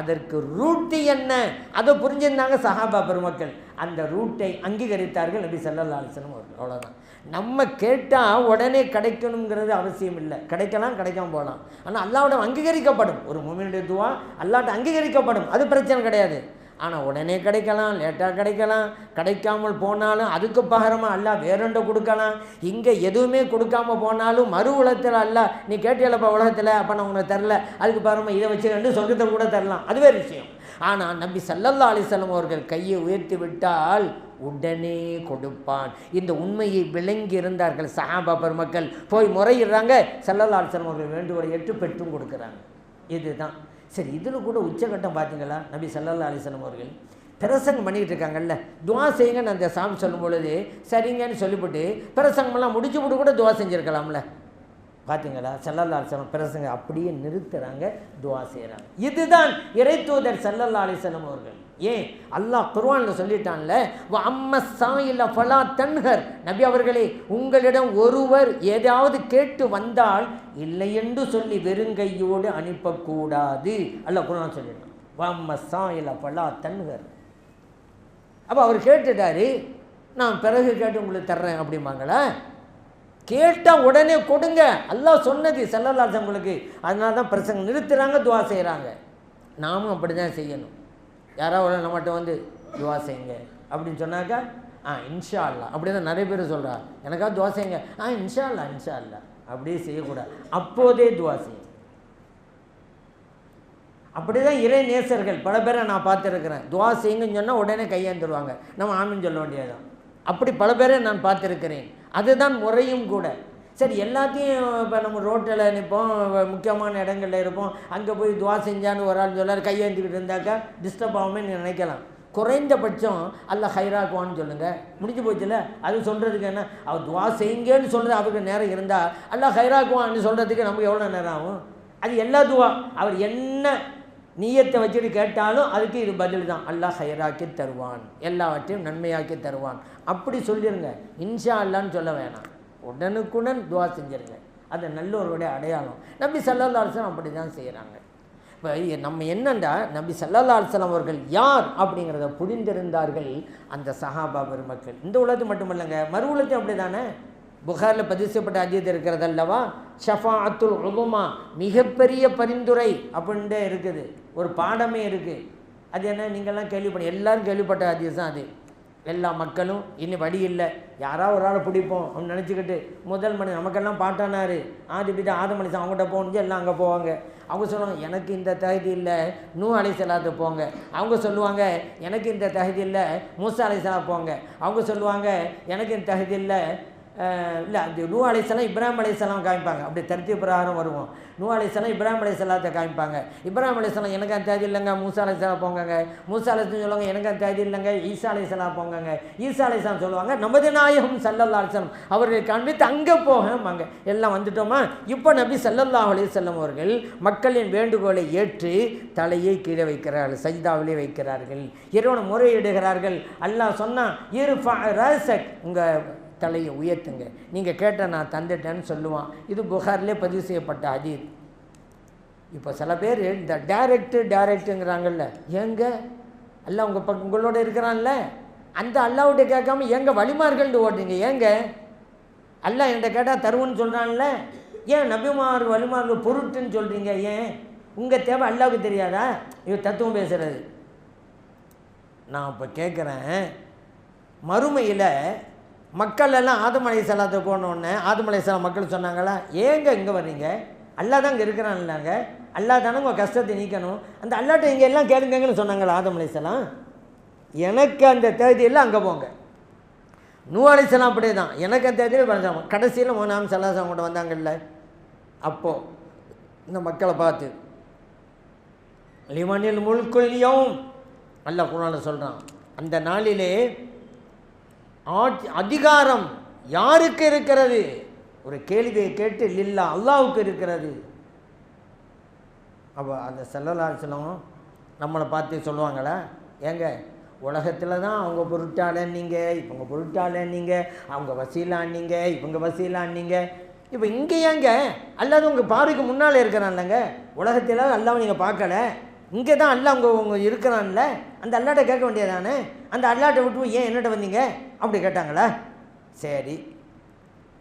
அதற்கு ரூட்டு என்ன அதை புரிஞ்சிருந்தாங்க சஹாபா பெருமக்கள். அந்த ரூட்டை அங்கீகரித்தார்கள் நபி ஸல்லல்லாஹு அலைஹி வஸல்லம் அவர்கள். அவ்வளோதான். நம்ம கேட்டால் உடனே கிடைக்கணுங்கிறது அவசியம் இல்லை. கிடைக்கலாம், கிடைக்காம போகலாம். ஆனால் அல்லாஹ்வோட அங்கீகரிக்கப்படும். ஒரு முஃமினுடைய துவா அல்லாஹ்ட்ட அங்கீகரிக்கப்படும், அது பிரச்சனை கிடையாது. ஆனால் உடனே கிடைக்கலாம், லேட்டாக கிடைக்கலாம், கிடைக்காமல் போனாலும் அதுக்கு பகரமாக அல்லாஹ் வேறொன்றை கொடுக்கலாம். இங்கே எதுவுமே கொடுக்காமல் போனாலும் மறு உலகத்தில் அல்லாஹ் நீ கேட்டியலப்பா உலகத்தில், அப்போ நான் உனக்கு தரல, அதுக்கு பகரமாக இதை வச்சு ரெண்டு சொர்க்கத்தை கூட தரலாம், அது வேறு விஷயம். ஆனால் நபி ஸல்லல்லாஹு அலைஹி வஸல்லம் அவர்கள் கையை உயர்த்தி விட்டால் உடனே கொடுப்பான். இந்த உண்மையை விளங்கி இருந்தார்கள் சஹாபா பெருமக்கள். போய் முறையிடுறாங்க, ஸல்லல்லாஹு அலைஹி வஸல்லம் அவர்கள் வேண்டுகோளை ஏற்று பெற்றும் கொடுக்குறாங்க. இதுதான். சரி, இதில் கூட உச்சகட்டம் பார்த்தீங்களா? நபி ஸல்லல்லாஹு அலைஹி வஸல்லம் அவர்கள் பிரசங்கம் பண்ணிக்கிட்டு இருக்காங்கல்ல, துவா செய்யுங்கன்னு அந்த சாமி சொல்லும் பொழுது சரிங்கன்னு சொல்லிவிட்டு பிரசங்கமெல்லாம் முடிச்சு விட்டு கூட துவா செஞ்சுருக்கலாம்ல. பார்த்தீங்களா? ஸல்லல்லாஹு அலைஹி வஸல்லம் பிரசங்க அப்படியே நிறுத்துறாங்க, துவா செய்கிறாங்க. இதுதான் இறைத்தூதர் ஸல்லல்லாஹு அலைஹி வஸல்லம் அவர்கள். ஏன் அல்லாஹ் குர்ஆனில் சொல்லிட்டான்ல, வ அம்ம ஸாயில ஃபலா தன்ஹர், நபி அவர்களே உங்களிடம் ஒருவர் ஏதாவது கேட்டு வந்தால் இல்லை என்று சொல்லி வெறுங்கையோடு அனுப்பக்கூடாது. அல்லாஹ் குர்ஆன் சொல்லிட்டான், வ அம்ம ஸாயில ஃபலா தன்ஹர். அப்போ அவர் கேட்டுட்டாரு, நான் பிறகு கேட்டு உங்களுக்கு தர்றேன் அப்படிம்பாங்களா? கேட்டால் உடனே கொடுங்க, அல்லாஹ் சொன்னது ஸல்லல்லாஹு அலைஹி வஸல்லம் உங்களுக்கு. அதனால தான் பிரசங்கம் நிறுத்துறாங்க, துவா செய்கிறாங்க. நாமும் அப்படி தான் செய்யணும். யாராவது நம்மகிட்ட வந்து துவா செய்யுங்க அப்படின்னு சொன்னாக்கா இன்ஷா அல்லாஹ் அப்படி தான் நிறைய பேர் சொல்கிறா, எனக்காக துவா செய்யுங்க, இன்ஷா அல்லாஹ் இன்ஷா அல்லாஹ் அப்படியே செய்யக்கூடாது, அப்போதே துவா செய்யும். அப்படி தான் இறை நேசர்கள் பல பேரை நான் பார்த்துருக்குறேன். துவா செய்யுங்கன்னு சொன்னால் உடனே கையேந்துருவாங்க, நம்ம ஆமின்னு சொல்ல வேண்டியதுதான். அப்படி பல பேரை நான் பார்த்துருக்கிறேன். அதுதான் முறையும் கூட. சரி, எல்லாத்தையும் இப்போ நம்ம ரோட்டில் நிற்போம், முக்கியமான இடங்களில் இருப்போம், அங்கே போய் துவா செஞ்சான்னு ஒரு ஆள் சொல்லார், கையேந்திக்கிட்டு இருந்தாக்கா டிஸ்டர்ப் ஆகுமே நீ நினைக்கலாம். குறைந்தபட்சம் அல்லாஹ் ஹைராக்குவான்னு சொல்லுங்கள், முடிஞ்சு போச்சுல. அது சொல்கிறதுக்கு என்ன, அவர் துவா செய்யுங்கன்னு சொல்கிறது அவருக்கு நேரம் இருந்தால் அல்லாஹ் ஹைராக்குவான்னு சொல்கிறதுக்கு நமக்கு எவ்வளோ நேரம் ஆகும்? அது எல்லா துவா அவர் என்ன நீயத்தை வச்சுட்டு கேட்டாலும் அதுக்கு இது பதில் தான், அல்லாஹ் ஹைராக்கி தருவான், எல்லாவற்றையும் நன்மையாக்கி தருவான். அப்படி சொல்லிடுங்க, இன்ஷா அல்லான்னு சொல்ல வேணாம், உடனுக்குடன் துவா செஞ்சிருங்க. அது நல்லோருடைய அடையாளம். நபி ஸல்லல்லாஹு அலைஹி வஸல்லம் அப்படி தான் செய்கிறாங்க. இப்போ நம்ம என்னண்டா, நபி ஸல்லல்லாஹு அலைஹி வஸல்லம் அவர்கள் யார் அப்படிங்கிறத புரிந்திருந்தார்கள் அந்த சஹாபா பெருமக்கள். இந்த உலகத்து மட்டுமல்லங்க, மறு உலகத்தையும் அப்படி தானே. புகாரில் பதிவு செய்யப்பட்ட ஹதீஸ் இருக்கிறது அல்லவா, ஷஃபாஅத்துல் உதுமா, மிகப்பெரிய பரிந்துரை அப்படின்ட்டு இருக்குது, ஒரு பாடமே இருக்குது. அது என்ன, நீங்கள்லாம் கேள்விப்பட்ட, எல்லோரும் கேள்விப்பட்ட ஹதீஸ் தான் அது. எல்லா மக்களும் இன்னும் வழி இல்லை, யாராவது ஒரு ஆளை பிடிப்போம் அப்படின்னு நினச்சிக்கிட்டு முதல் மனிதன் நமக்கெல்லாம் பாட்டானார் ஆதிபிட்ட ஆதம் அலைஹிஸ்ஸலாம் அவங்ககிட்ட போகணுச்சு எல்லாம் அங்கே போவாங்க. அவங்க சொல்லுவாங்க எனக்கு இந்த தகுதி இல்லை, நூ அலைஹிஸ்ஸலாத்துக்கு போங்க. அவங்க சொல்லுவாங்க எனக்கு இந்த தகுதி இல்லை, மூசா அலைஹிஸ்ஸலாம் போங்க. அவங்க சொல்லுவாங்க எனக்கு இந்த தகுதி இல்லை, இல்லை அது நூ அலைஹிஸ்ஸலாம் இப்ராஹிம் அலைஹிஸ்ஸலாம் காமிப்பாங்க. அப்படி தர்த்தீப் பிரகாரம் வருவோம். நூ அலைஹிஸ்ஸலாம் இப்ராஹிம் அலைஹிஸ்ஸலாத்தை காமிப்பாங்க. இப்ராஹிம் அலைஹிஸ்ஸலாம் எனக்கு அந்த தேதி இல்லைங்க, மூசா அலைஹிஸ்ஸலாம் போங்கங்க. மூசா அலைஹிஸ்ஸலாம் சொல்லுவாங்க எனக்கு அந்த தேதி இல்லைங்க, ஈசா அலைஹிஸ்ஸலாம் போங்கங்க. ஈசா அலைஹிஸ்ஸலாம் சொல்லுவாங்க நமது நாயகம் ஸல்லல்லாஹு அலைஹி வஸல்லம் அவர்களை காண்பித்து அங்கே போகமாங்க. எல்லாம் வந்துட்டோமா? இப்போ நபி ஸல்லல்லாஹு அலைஹி வஸல்லம் அவர்கள் மக்களின் வேண்டுகோளை ஏற்று தலையை கீழே வைக்கிறார்கள், சஜ்தாவிலே வைக்கிறார்கள், இறைவனை முறையிடுகிறார்கள். அல்லாஹ் சொன்னான் இர்ஃபா ரஸக், உங்கள் தலையை உயர்த்துங்க, நீங்கள் கேட்ட நான் தந்துட்டேன்னு சொல்லுவான். இது புகாரிலே பதிவு செய்யப்பட்ட ஹதீஸ். இப்போ சில பேர் இந்த டைரக்டுங்கிறாங்கல்ல, ஏங்க அல்லாஹ் உங்கள் உங்களோட இருக்கிறான்ல, அந்த அல்லாஹ்விட்ட கேட்காம எங்க வழிமார்கள்ட்டு ஓட்டுங்க? ஏங்க அல்லாஹ் என்கிட்ட கேட்டால் தருவன்னு சொல்கிறான்ல, ஏன் நபிமார் வழிமார்கள் பொருட்டுன்னு சொல்கிறீங்க? ஏன் உங்கள் தேவை அல்லாஹ்வுக்கு தெரியாதா? இவ தத்துவம் பேசுகிறது. நான் இப்போ கேட்குறேன், மறுமையில் மக்கள் எல்லாம் ஆதம் அலைஹிஸ்ஸலாத்தை போனோடனே ஆதம் அலைஹிஸ்ஸலாம் மக்கள் சொன்னாங்களா, ஏங்க இங்கே வர்றீங்க? அல்லாஹ் தான் இங்கே இருக்கிறான்லாங்க, அல்லாஹ் தானே உங்கள் கஷ்டத்தை நீக்கணும், அந்த அல்லாஹ்ட்ட இங்கே எல்லாம் கேளுங்கன்னு சொன்னாங்களா ஆதம் அலைஹிஸ்ஸலாம்? எனக்கு அந்த தேதியில் அங்கே போங்க. நூ அலைஹிஸ்ஸலாம் அப்படியே தான், எனக்கு அந்த தேதியில் பண்ணாங்க. கடைசியில் முஹம்மது ஸல்லல்லாஹு அலைஹி வஸல்லம் கூட வந்தாங்கல்ல, அப்போது இந்த மக்களை பார்த்து லிமனில் முல்குல் யௌம் அல்லாஹ் குர்ஆனில் சொல்கிறான், அந்த நாளிலே அதிகாரம் யாருக்கு இருக்கிறது? ஒரு கேள்வியை கேட்டு லில்லா அல்லாஹ்வுக்கு இருக்கிறது. அப்போ அந்த ஸல்லல்லாஹு அலைஹி வஸல்லம் நம்மளை பார்த்து சொல்லுவாங்களா, ஏங்க உலகத்தில் தான் அவங்க பொருட்டாளன்னீங்க, இவங்க பொருட்டாளன்னீங்க, அவங்க வசீலான்னீங்க, இவங்க வசீலான்னீங்க, இப்போ இங்கே ஏங்க அல்லாஹ் உங்கள் பார்வைக்கு முன்னால் இருக்கிறான்லங்க, உலகத்தில் அல்லாஹ் நீங்கள் பார்க்கல, இங்கே தான் அல்லாஹ் உங்க இருக்கிறான்ல, அந்த அல்லாட்ட கேட்க வேண்டியதானே, அந்த அல்லாட்ட விட்டு ஏன் என்னட்ட வந்தீங்க அப்படி கேட்டாங்களா? சரி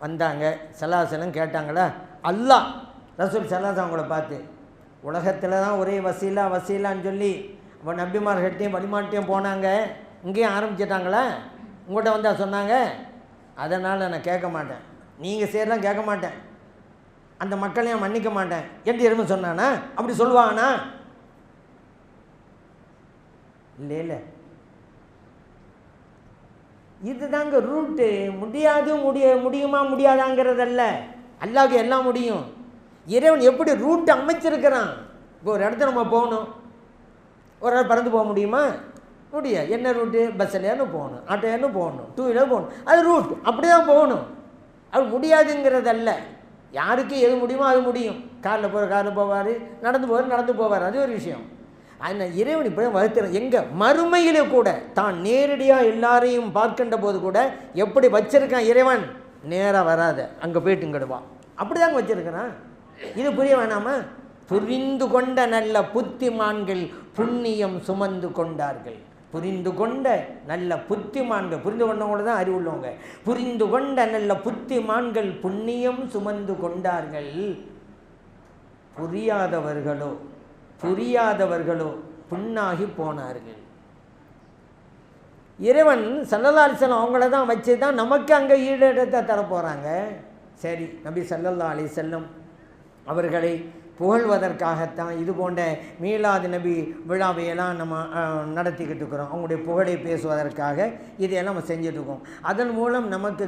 வந்தாங்க, ஸல்லல்லாஹு அலைஹி வஸல்லம் கேட்டாங்களா? அல்லாஹ் ரசூல் ஸல்லல்லாஹு அலைஹி வஸல்லம் அவங்கள பார்த்து உலகத்தில் தான் ஒரே வசீலான்னு சொல்லி இப்போ நபிமார்கிட்டையும் வழிமாட்டையும் போனாங்க, இங்கேயும் ஆரம்பிச்சிட்டாங்களா? உங்கள்கிட்ட வந்தால் சொன்னாங்க, அதனால் நான் கேட்க மாட்டேன், நீங்கள் செய்யலாம் கேட்க மாட்டேன், அந்த மக்களையும் மன்னிக்க மாட்டேன் என்று எதுவும் சொன்னானா? அப்படி சொல்லுவானா? இல்லை, இதுதாங்க ரூட்டு. முடியாது முடியுமா முடியாதாங்கிறதல்ல, அல்லாஹ்வுக்கு எல்லாம் முடியும். இறைவன் எப்படி ரூட்டு அமைச்சிருக்கிறான். இப்போ ஒரு இடத்துல நம்ம போகணும், ஒரு நாள் பறந்து போக முடியுமா? முடியாது. என்ன ரூட்டு? பஸ்ஸில் ஏன்னு போகணும், ஆட்டோ ஏன்னு போகணும், டூ வீலர் போகணும், அது ரூட், அப்படி தான் போகணும். அது முடியாதுங்கிறதல்ல, யாருக்கு எது முடியுமோ அது முடியும். காரில் போகிற காரில் போவார், நடந்து போவார், அது ஒரு விஷயம். அந்த இறைவன் இப்படி வகுத்துறான். எங்கே மறுமையிலே கூட தான் நேரடியாக எல்லாரையும் பார்க்கின்ற போது கூட எப்படி வச்சிருக்கான் இறைவன், நேராக வராத அங்கே போயிட்டு இங்கிடுவான், அப்படி தாங்க வச்சிருக்கிறான். இது புரிய வேணாமா? புரிந்து கொண்ட நல்ல புத்திமான்கள் புண்ணியம் சுமந்து கொண்டார்கள். புரிந்து கொண்ட நல்ல புத்திமான்கள், புரிந்து கொண்டவங்கள தான் அறிவுள்ளவங்க. புரிந்து கொண்ட நல்ல புத்திமான்கள் புண்ணியம் சுமந்து கொண்டார்கள். புரியாதவர்களோ புண்ணாகி போனார்கள். இறைவன் ஸல்லல்லாஹு அலைஹி வஸல்லம் அவங்கள தான் வச்சு தான் நமக்கு அங்கே ஈடேற்றத்தை தரப்போகிறாங்க. சரி, நபி ஸல்லல்லாஹு அலைஹி வஸல்லம் அவர்களை புகழ்வதற்காகத்தான் இது போன்ற மீலாது நபி விழாவையெல்லாம் நம்ம நடத்திக்கிட்டு இருக்கிறோம். அவங்களுடைய புகழை பேசுவதற்காக இதையெல்லாம் நம்ம செஞ்சிட்ருக்கோம். அதன் மூலம் நமக்கு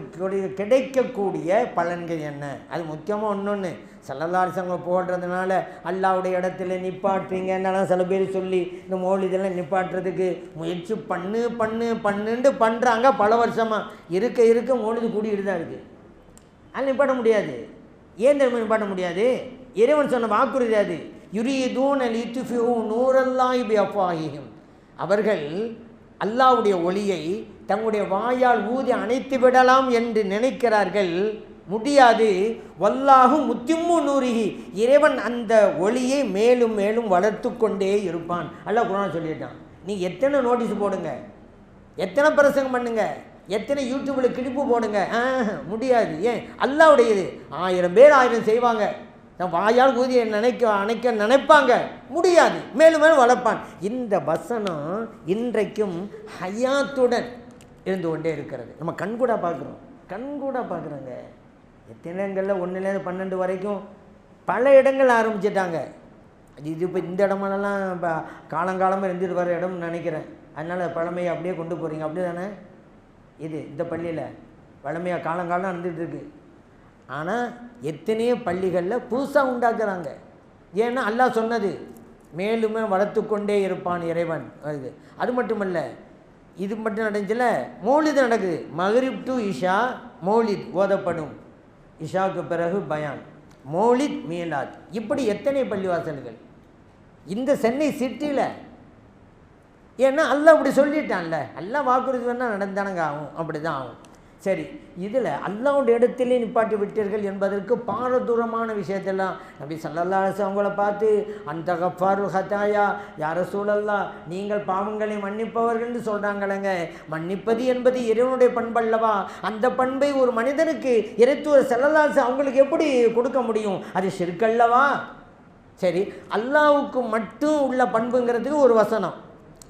கிடைக்கக்கூடிய பலன்கள் என்ன? அது முக்கியமாக ஒன்று, ஸல்லல்லாஹு அலைஹி வஸல்லம் புகழ்கிறதுனால அல்லாஹ்வுடைய இடத்துல நிப்பாட்டுறீங்கன்னாலும் சில பேர் சொல்லி இந்த மௌலிதெல்லாம் நிப்பாட்டுறதுக்கு முயற்சி பண்ணுன்ட்டு பண்ணுறாங்க. பல வருஷமாக இருக்க மௌலிது கூடிக்கிட்டு தான் இருக்குது. அதில் நிப்பாட்ட முடியாது. ஏன் தெரியுமா நிப்பாட்ட முடியாது? இறைவன் சொன்ன வாக்குறுதி அது. யுரீதூன லியுத்ஃபிஉ நூரல்லாஹி பிஅஃவாஹிஹிம், அவர்கள் அல்லாஹ்வுடைய ஒளியை தங்களுடைய வாயால் ஊதி அணைத்து விடலாம் என்று நினைக்கிறார்கள். முடியாது. வல்லாஹு முத்திம்மு நூரிஹி, இறைவன் அந்த ஒளியை மேலும் மேலும் வளர்த்து கொண்டே இருப்பான். அல்லாஹ் குர்ஆன் சொல்லிட்டான். நீ எத்தனை நோட்டீஸ் போடுங்க, எத்தனை பிரசங்கம் பண்ணுங்க, எத்தனை யூடியூப்பில் கிளிப்பு போடுங்க, முடியாது. ஏன்? அல்லாஹ்வுடையது. 1000 பேர் 1000 செய்வாங்க, வாயால் ஊதியை அணைக்க நினைப்பாங்க, முடியாது. மேலும் மேலும் வளர்ப்பான். இந்த வசனம் இன்றைக்கும் ஹயாத்துடன் இருந்து கொண்டே இருக்கிறது. நம்ம கண்கூட பார்க்குறோங்க. எத்தனை இடங்களில் 1லேருந்து 12 வரைக்கும் பல இடங்கள் ஆரம்பிச்சிட்டாங்க. இது இப்போ இந்த இடமெல்லாம் இப்போ காலங்காலமாக இருந்துட்டு வர இடம்னு நினைக்கிறேன். அதனால் பழமையை அப்படியே கொண்டு போகிறீங்க, அப்படி தானே? இந்த பள்ளியில் பழமையாக காலங்காலம் இருந்துகிட்டு இருக்கு. ஆனால் எத்தனையோ பள்ளிகளில் புதுசாக உண்டாக்குறாங்க. ஏன்னா அல்லாஹ் சொன்னது மேலுமே வளர்த்து கொண்டே இருப்பான் இறைவன். அது மட்டுமல்ல, இது மட்டும் நடந்துச்சுல, மௌலித் நடக்குது. மக்ரிப் டு இஷா மௌலித் ஓதப்படும். இஷாவுக்கு பிறகு பயான், மௌலித், மீலாத், இப்படி எத்தனை பள்ளிவாசல்கள் இந்த சென்னை சிட்டியில். ஏன்னா அல்லாஹ் அப்படி சொல்லிட்டான்ல, அல்லாஹ் வாக்குறுதி வேணால் நடந்தானங்க ஆகும், அப்படி தான் ஆகும். சரி, இதில் அல்லாஹ்வுடைய இடத்திலே நிப்பாட்டி விட்டீர்கள் என்பதற்கு பாரதூரமான விஷயத்தெல்லாம் நபி ஸல்லல்லாஹு அலைஹி வஸல்லம் அவங்கள பார்த்து அந்த கஃபாருல் ஹதாயா யா ரசூலல்லாஹ், நீங்கள் பாவங்களை மன்னிப்பவர்கள் சொல்கிறாங்களேங்க. மன்னிப்பது என்பது இறைவனுடைய பண்பல்லவா? அந்த பண்பை ஒரு மனிதனுக்கு இறைத்தூதர் ஸல்லல்லாஹு அலைஹி வஸல்லம் அவங்களுக்கு எப்படி கொடுக்க முடியும்? அது ஷிர்கல்லவா? சரி, அல்லாஹ்வுக்கு மட்டும் உள்ள பண்புங்கிறதுக்கு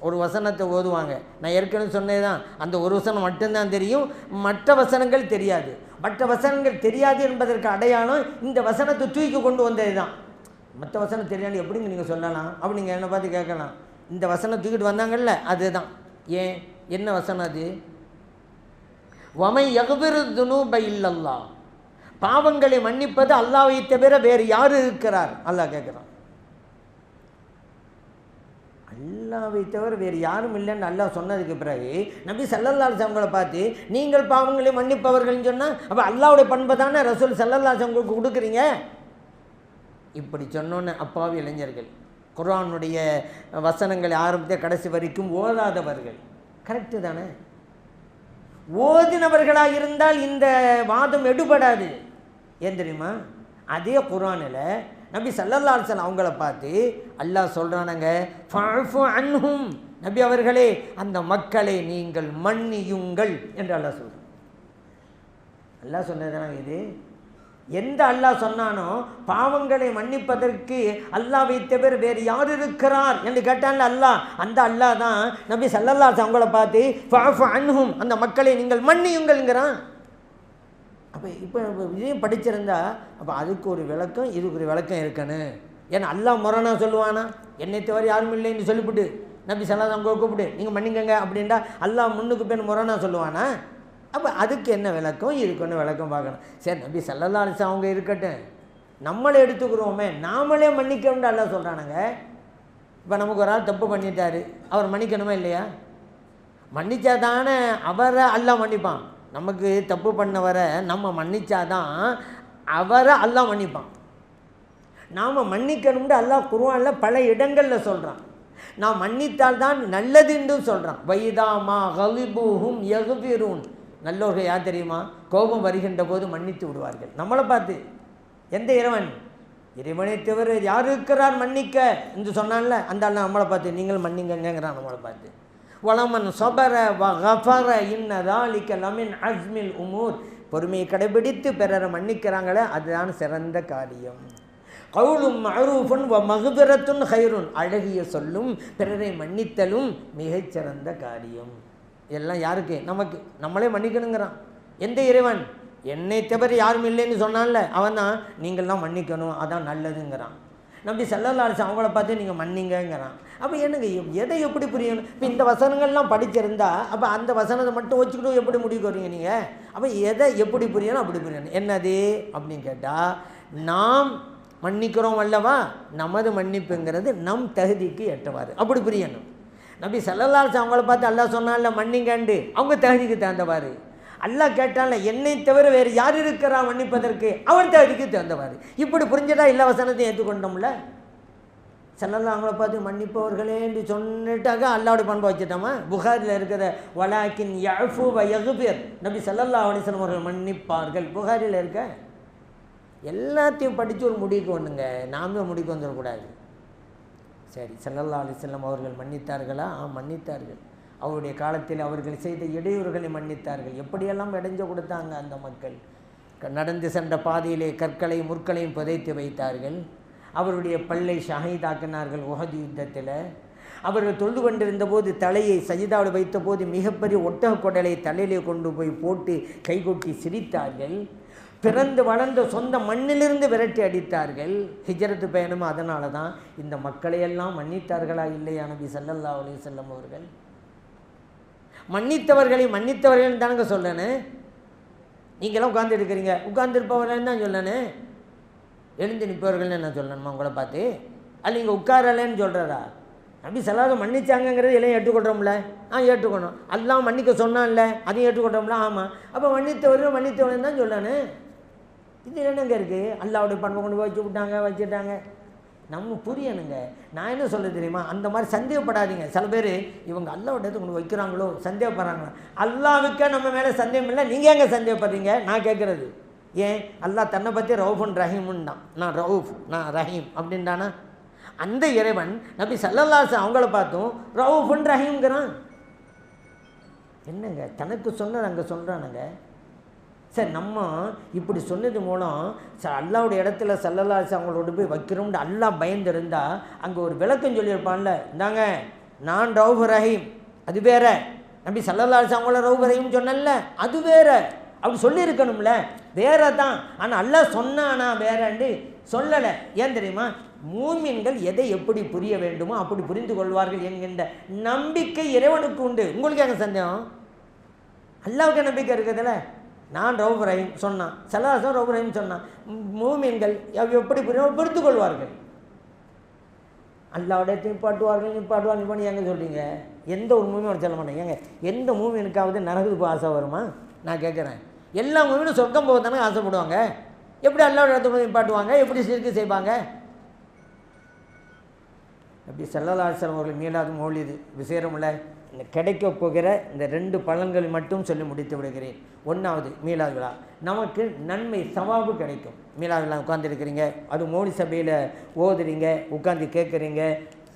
ஒரு வசனத்தை ஓதுவாங்க. நான் ஏற்கனவே சொன்னது தான், அந்த ஒரு வசனம் மட்டும்தான் தெரியும், மற்ற வசனங்கள் தெரியாது. மற்ற வசனங்கள் தெரியாது என்பதற்கு அடையாளம் இந்த வசனத்தை தூக்கி கொண்டு வந்தது தான். மற்ற வசனம் தெரியாது எப்படிங்க நீங்கள் சொல்லலாம்? அப்படி நீங்கள் என்னை பார்த்து கேட்கலாம். இந்த வசனம் தூக்கிட்டு வந்தாங்கல்ல, அதுதான். ஏன், என்ன வசனம் அது? வமை யக்பிரு துனூப இல்லல்லாஹ், பாவங்களை மன்னிப்பது அல்லாஹ்வை தவிர வேறு யார் இருக்கிறார்? அல்லாஹ் கேட்குறான். அல்லாஹ்வை தவிர வேறு யாரும் இல்லைன்னு அல்லாஹ் சொன்னதுக்கு பிறகு நபி ஸல்லல்லாஹு அலைஹி வஸல்லம் பார்த்து நீங்கள் பாவங்களை மன்னிப்பவர்கள்னு சொன்னால் அப்போ அல்லாஹ்வுடைய பண்பை தானே ரசூல் ஸல்லல்லாஹு அலைஹி வஸல்லம் கொடுக்குறீங்க. இப்படி சொன்னோன்னு அப்பாவி இளைஞர்கள், குர்ஆனுடைய வசனங்களை ஆரம்பித்த கடைசி வரைக்கும் ஓதாதவர்கள். கரெக்டு தானே? ஓதினவர்களாக இருந்தால் இந்த வாதம் எடுபடாது. ஏன் தெரியுமா? அதே குர்ஆனில் நபி ஸல்லல்லாஹு அலைஹி வஸல்லம் அவங்கள பார்த்து அல்லாஹ் சொல்கிறானுங்க, ஃபஅஃபு அன்ஹும், நபி அவர்களே அந்த மக்களை நீங்கள் மன்னியுங்கள் என்று அல்லாஹ் சொல்கிறான். அல்லாஹ் சொன்னதுதானே இது. எந்த அல்லாஹ் சொன்னானோ பாவங்களை மன்னிப்பதற்கு அல்லாஹ்வை தவிர வேறு யார் இருக்கிறார் என்று கேட்டான்ல அல்லாஹ், அந்த அல்லாஹ் தான் நபி ஸல்லல்லாஹு அலைஹி வஸல்லம் அவங்கள பார்த்து ஃபஅஃபு அன்ஹும், அந்த மக்களை நீங்கள் மன்னியுங்கள்ங்கிறான். அப்போ இப்போ இதையும் படிச்சிருந்தா அப்போ அதுக்கு ஒரு விளக்கம், இதுக்கு ஒரு விளக்கம் இருக்கணும். ஏன்னா அல்லாஹ் முரணா சொல்லுவானா? என்னை தவிர யாரும் இல்லைன்னு சொல்லிவிட்டு நபி ஸல்லல்லாஹு அலைஹி வஸல்லம் கூப்பிட்டு நீங்கள் மன்னிங்கங்க அப்படின்டா அல்லாஹ் முன்னுக்கு பேர் முரணா சொல்லுவானா? அப்போ அதுக்கு என்ன விளக்கம், இதுக்கு ஒன்று விளக்கம் பார்க்கணும். சரி, நபி ஸல்லல்லாஹு அலைஹி வஸல்லம் அவங்க இருக்கட்டும், நம்மளை எடுத்துக்கிறோமே, நாமளே மன்னிக்கணும்னு அல்லாஹ் சொல்கிறானுங்க. இப்போ நமக்கு ஒரு ஆள் தப்பு பண்ணிட்டாரு, அவர் மன்னிக்கணுமா இல்லையா? மன்னிச்சா தானே அவரை அல்லாஹ் மன்னிப்பான். நமக்கு தப்பு பண்ணவரை நம்ம மன்னிச்சாதான் அவரை அல்லாஹ் மன்னிப்பான். நாம் மன்னிக்கணும்னு அல்லாஹ் குர்ஆனில் பல இடங்களில் சொல்கிறான். நாம் மன்னித்தால் தான் நல்லதுன்னு சொல்கிறான். வைதாமா கலிபுஹும் யக்ஃபிரூன், நல்லோர்கள் யார் தெரியுமா? கோபம் வருகின்ற போது மன்னித்து விடுவார்கள். நம்மளை பார்த்து எந்த இறைவன்? இறைவனை தவிர யார் இருக்கிறார் மன்னிக்க என்று சொன்னான்ல, அந்த அல்லாஹ் நம்மளை பார்த்து நீங்கள் மன்னிங்கங்கிறான். நம்மளை பார்த்து வலமன் சொபர வ கஃபர இன்ன தாலிக லமின் அஸ்மில் உமூர், பொறுமையை கடைபிடித்து பிறரை மன்னிக்கிறாங்களே அதுதான் சிறந்த காரியம். கவுலும் மஅரூஃபுன் வ மக்பிரத்துன் ஹைருன், அழகிய சொல்லும் பிறரை மன்னித்தலும் மிகச்சிறந்த காரியம். இதெல்லாம் யாருக்கு? நமக்கு. நம்மளே மன்னிக்கணுங்கிறான். எந்த இறைவன்? என்னை தவிர யாரும் இல்லைன்னு சொன்னான்ல, அவன் தான் நீங்கள்லாம் மன்னிக்கணும், அதான் நல்லதுங்கிறான். நபி ஸல்லல்லாஹு அலைஹி வஸல்லம் அவங்கள பார்த்து நீங்கள் மன்னிங்கங்கிறான். அப்போ என்னங்க எதை எப்படி புரியணும்? இப்போ இந்த வசனங்கள்லாம் படிச்சிருந்தா அப்போ அந்த வசனத்தை மட்டும் வச்சுக்கிட்டு எப்படி முடிவுக்கு வரீங்க நீங்கள்? அப்போ எதை எப்படி புரியணும் அப்படி புரியணும். என்னது அப்படின்னு கேட்டால், நாம் மன்னிக்கிறோம் அல்லவா, நமது மன்னிப்புங்கிறது நம் தகுதிக்கு ஏற்றவாறு அப்படி புரியணும். நபி ஸல்லல்லாஹு அலைஹி வஸல்லம் அவங்கள பார்த்து அல்லாஹ் சொன்னான்ல மன்னிங்கண்டு, அவங்க தகுதிக்கு தகுந்தவாறு. அல்லாஹ் கேட்டான்ல என்னை தவிர வேறு யார் இருக்கிறா மன்னிப்பதற்கு, அவன் தகுதிக்கு தகுந்தவாறு. இப்படி புரிஞ்சதா எல்லா வசனத்தையும் ஏற்றுக்கொண்டோம்ல. ஸல்லல்லாஹு அவங்கள பார்த்து மன்னிப்பவர்களே என்று சொன்னிட்டாக்க அல்லாஹ்வுடைய பண்பை வச்சுட்டோமா? புகாரில் இருக்கிற வலாக்கின் யஃபு வ யக்பிர், நபி ஸல்லல்லாஹு அலைஹி வஸல்லம் அவர்கள் மன்னிப்பார்கள், புகாரில் இருக்க. எல்லாத்தையும் படித்து ஒரு முடிவுக்கு வந்துங்க, நாமே முடிவுக்கு வந்துடக்கூடாது. சரி, ஸல்லல்லாஹு அலைஹி வஸல்லம் அவர்கள் மன்னித்தார்களா? மன்னித்தார்கள். அவருடைய காலத்தில் அவர்கள் செய்த இடையூறுகளை மன்னித்தார்கள். எப்படியெல்லாம் இடைஞ்ச கொடுத்தாங்க அந்த மக்கள். நடந்து சென்ற பாதையிலே கற்களையும் முற்களையும் புதைத்து வைத்தார்கள். அவருடைய பல்லை ஷஹீதாக்கினார்கள் உஹது யுத்தத்தில். அவர்கள் தொழுது கொண்டிருந்த போது தலையை சஜிதாவில் வைத்த போது மிகப்பெரிய ஒட்டக கொடலை தலையிலே கொண்டு போய் போட்டு கைகொட்டி சிரித்தார்கள். பிறந்து வளர்ந்த சொந்த மண்ணிலிருந்து விரட்டி அடித்தார்கள். ஹிஜ்ரத்து பயணம். அதனால தான் இந்த மக்களையெல்லாம் மன்னித்தார்களா இல்லையா நபி ஸல்லல்லாஹு அலைஹி வஸல்லம் அவர்கள்? மன்னித்தவர்கள் தானுங்க சொல்லணும். நீங்களாம் உட்கார்ந்து இருக்கிறீங்க, உட்கார்ந்துருப்பவர்கள் தான் சொல்லணும். எழுந்து நிற்பவர்கள்னு என்ன சொல்லணுமா உங்களை பார்த்து? அல்ல நீங்கள் உட்காரலன்னு சொல்கிறதா? நபி ஸல்லல்லாஹு மன்னிச்சாங்கங்கிறது எல்லாம் ஏற்றுக்கொள்கிறோம்ல? ஏற்றுக்கணும். அல்லாஹ் மன்னிக்க சொன்னான்ல, அதையும் ஏற்றுக்கொள்கிறோம்ல? ஆமாம். அப்போ மன்னித்தவர்கள் தான் சொல்லணும். இது என்னங்க இருக்குது? அல்லாவுடைய பண்பை கொண்டு வச்சுட்டாங்க. நம்ம புரியணுங்க. நான் என்ன சொல்ல தெரியுமா, அந்த மாதிரி சந்தேகப்படாதீங்க. சில பேர் இவங்க அல்லாவோட இடத்துக்கு கொண்டு வைக்கிறாங்களோ சந்தேகப்படுறாங்களா? அல்லாவுக்கே நம்ம மேலே சந்தேகம் இல்லை, நீங்கள் எங்கே சந்தேகப்படுறீங்க? நான் கேட்குறது ஏன்? அல்லாஹ் தன்னை பற்றி ரவுஃபுன் ரஹீமுன்னு தான். நான் ரவுஃப், நான் ரஹீம் அப்படின்டானா? அந்த இறைவன் நபி ஸல்லல்லாஹு அலைஹி அவங்கள பார்த்தும் ரவுஃபுன் ரஹீம்ங்கிறான். என்னங்க தனக்கு சொன்னது அங்கே சொல்கிறானுங்க. சார் நம்ம இப்படி சொன்னது மூலம் அல்லாவுடைய இடத்துல ஸல்லல்லாஹு அலைஹி அவங்களோட போய் வைக்கிறோம்னு அல்லாஹ் பயந்துருந்தா அங்கே ஒரு விளக்கம் சொல்லியிருப்பான்ல, இந்தாங்க நான் ரவுஃப் ரஹீம், அது வேற. நபி ஸல்லல்லாஹு அலைஹி அவங்கள ரவுஃப் ரஹீம் சொன்னல, அது வேற. அப்படி சொல்லியிருக்கணும்ல. வேற தான். ஆனால் அல்லாஹ் சொன்னானா வேறண்டு சொல்லலை. ஏன் தெரியுமா? மூமின்கள் எதை எப்படி புரிய வேண்டுமோ அப்படி புரிந்து கொள்வார்கள் என்கின்ற நம்பிக்கை இறைவனுக்கு உண்டு. உங்களுக்கு எங்க சந்தேகம்? அல்லாவுக்கு நம்பிக்கை இருக்குதுல்ல. நான் ரவுஃப் ரஹீம் சொன்னான், ஸல்லல்லாஹு அலைஹி ரவுஃப் ரஹீம் சொன்னான். மூமின்கள் எப்படி புரிந்து கொள்வார்கள்? அல்லாவோட நிப்பாட்டுவார்கள் பண்ணி எங்கே சொல்கிறீங்க? எந்த ஒரு மூமியோட சொல்ல மாட்டேங்க. ஏங்க எந்த மூமினுக்காவது நரகத்துக்கு ஆசை வருமா? நான் கேட்குறேன். எல்லா மூமினும் சொர்க்கம் போக தானே ஆசைப்படுவாங்க. எப்படி அல்லாவோட இடத்துல நிப்பாட்டுவாங்க? எப்படி சிறுக்கு செய்வாங்க? அப்படி ஸல்லல்லாஹு அலைஹி வஸல்லம் அவர்கள் மீலாது மௌலிது விசேரமுள்ள கிடைக்க போகிற இந்த 2 பலன்கள் மட்டும் சொல்லி முடித்து விடுகிறேன். 1வது மீலாது விழா, நமக்கு நன்மை சவாபு கிடைக்கும். மீலாது விழா உட்காந்துருக்கிறீங்க, அது மௌலி சபையில் ஓதுறீங்க, உட்காந்து கேட்குறீங்க,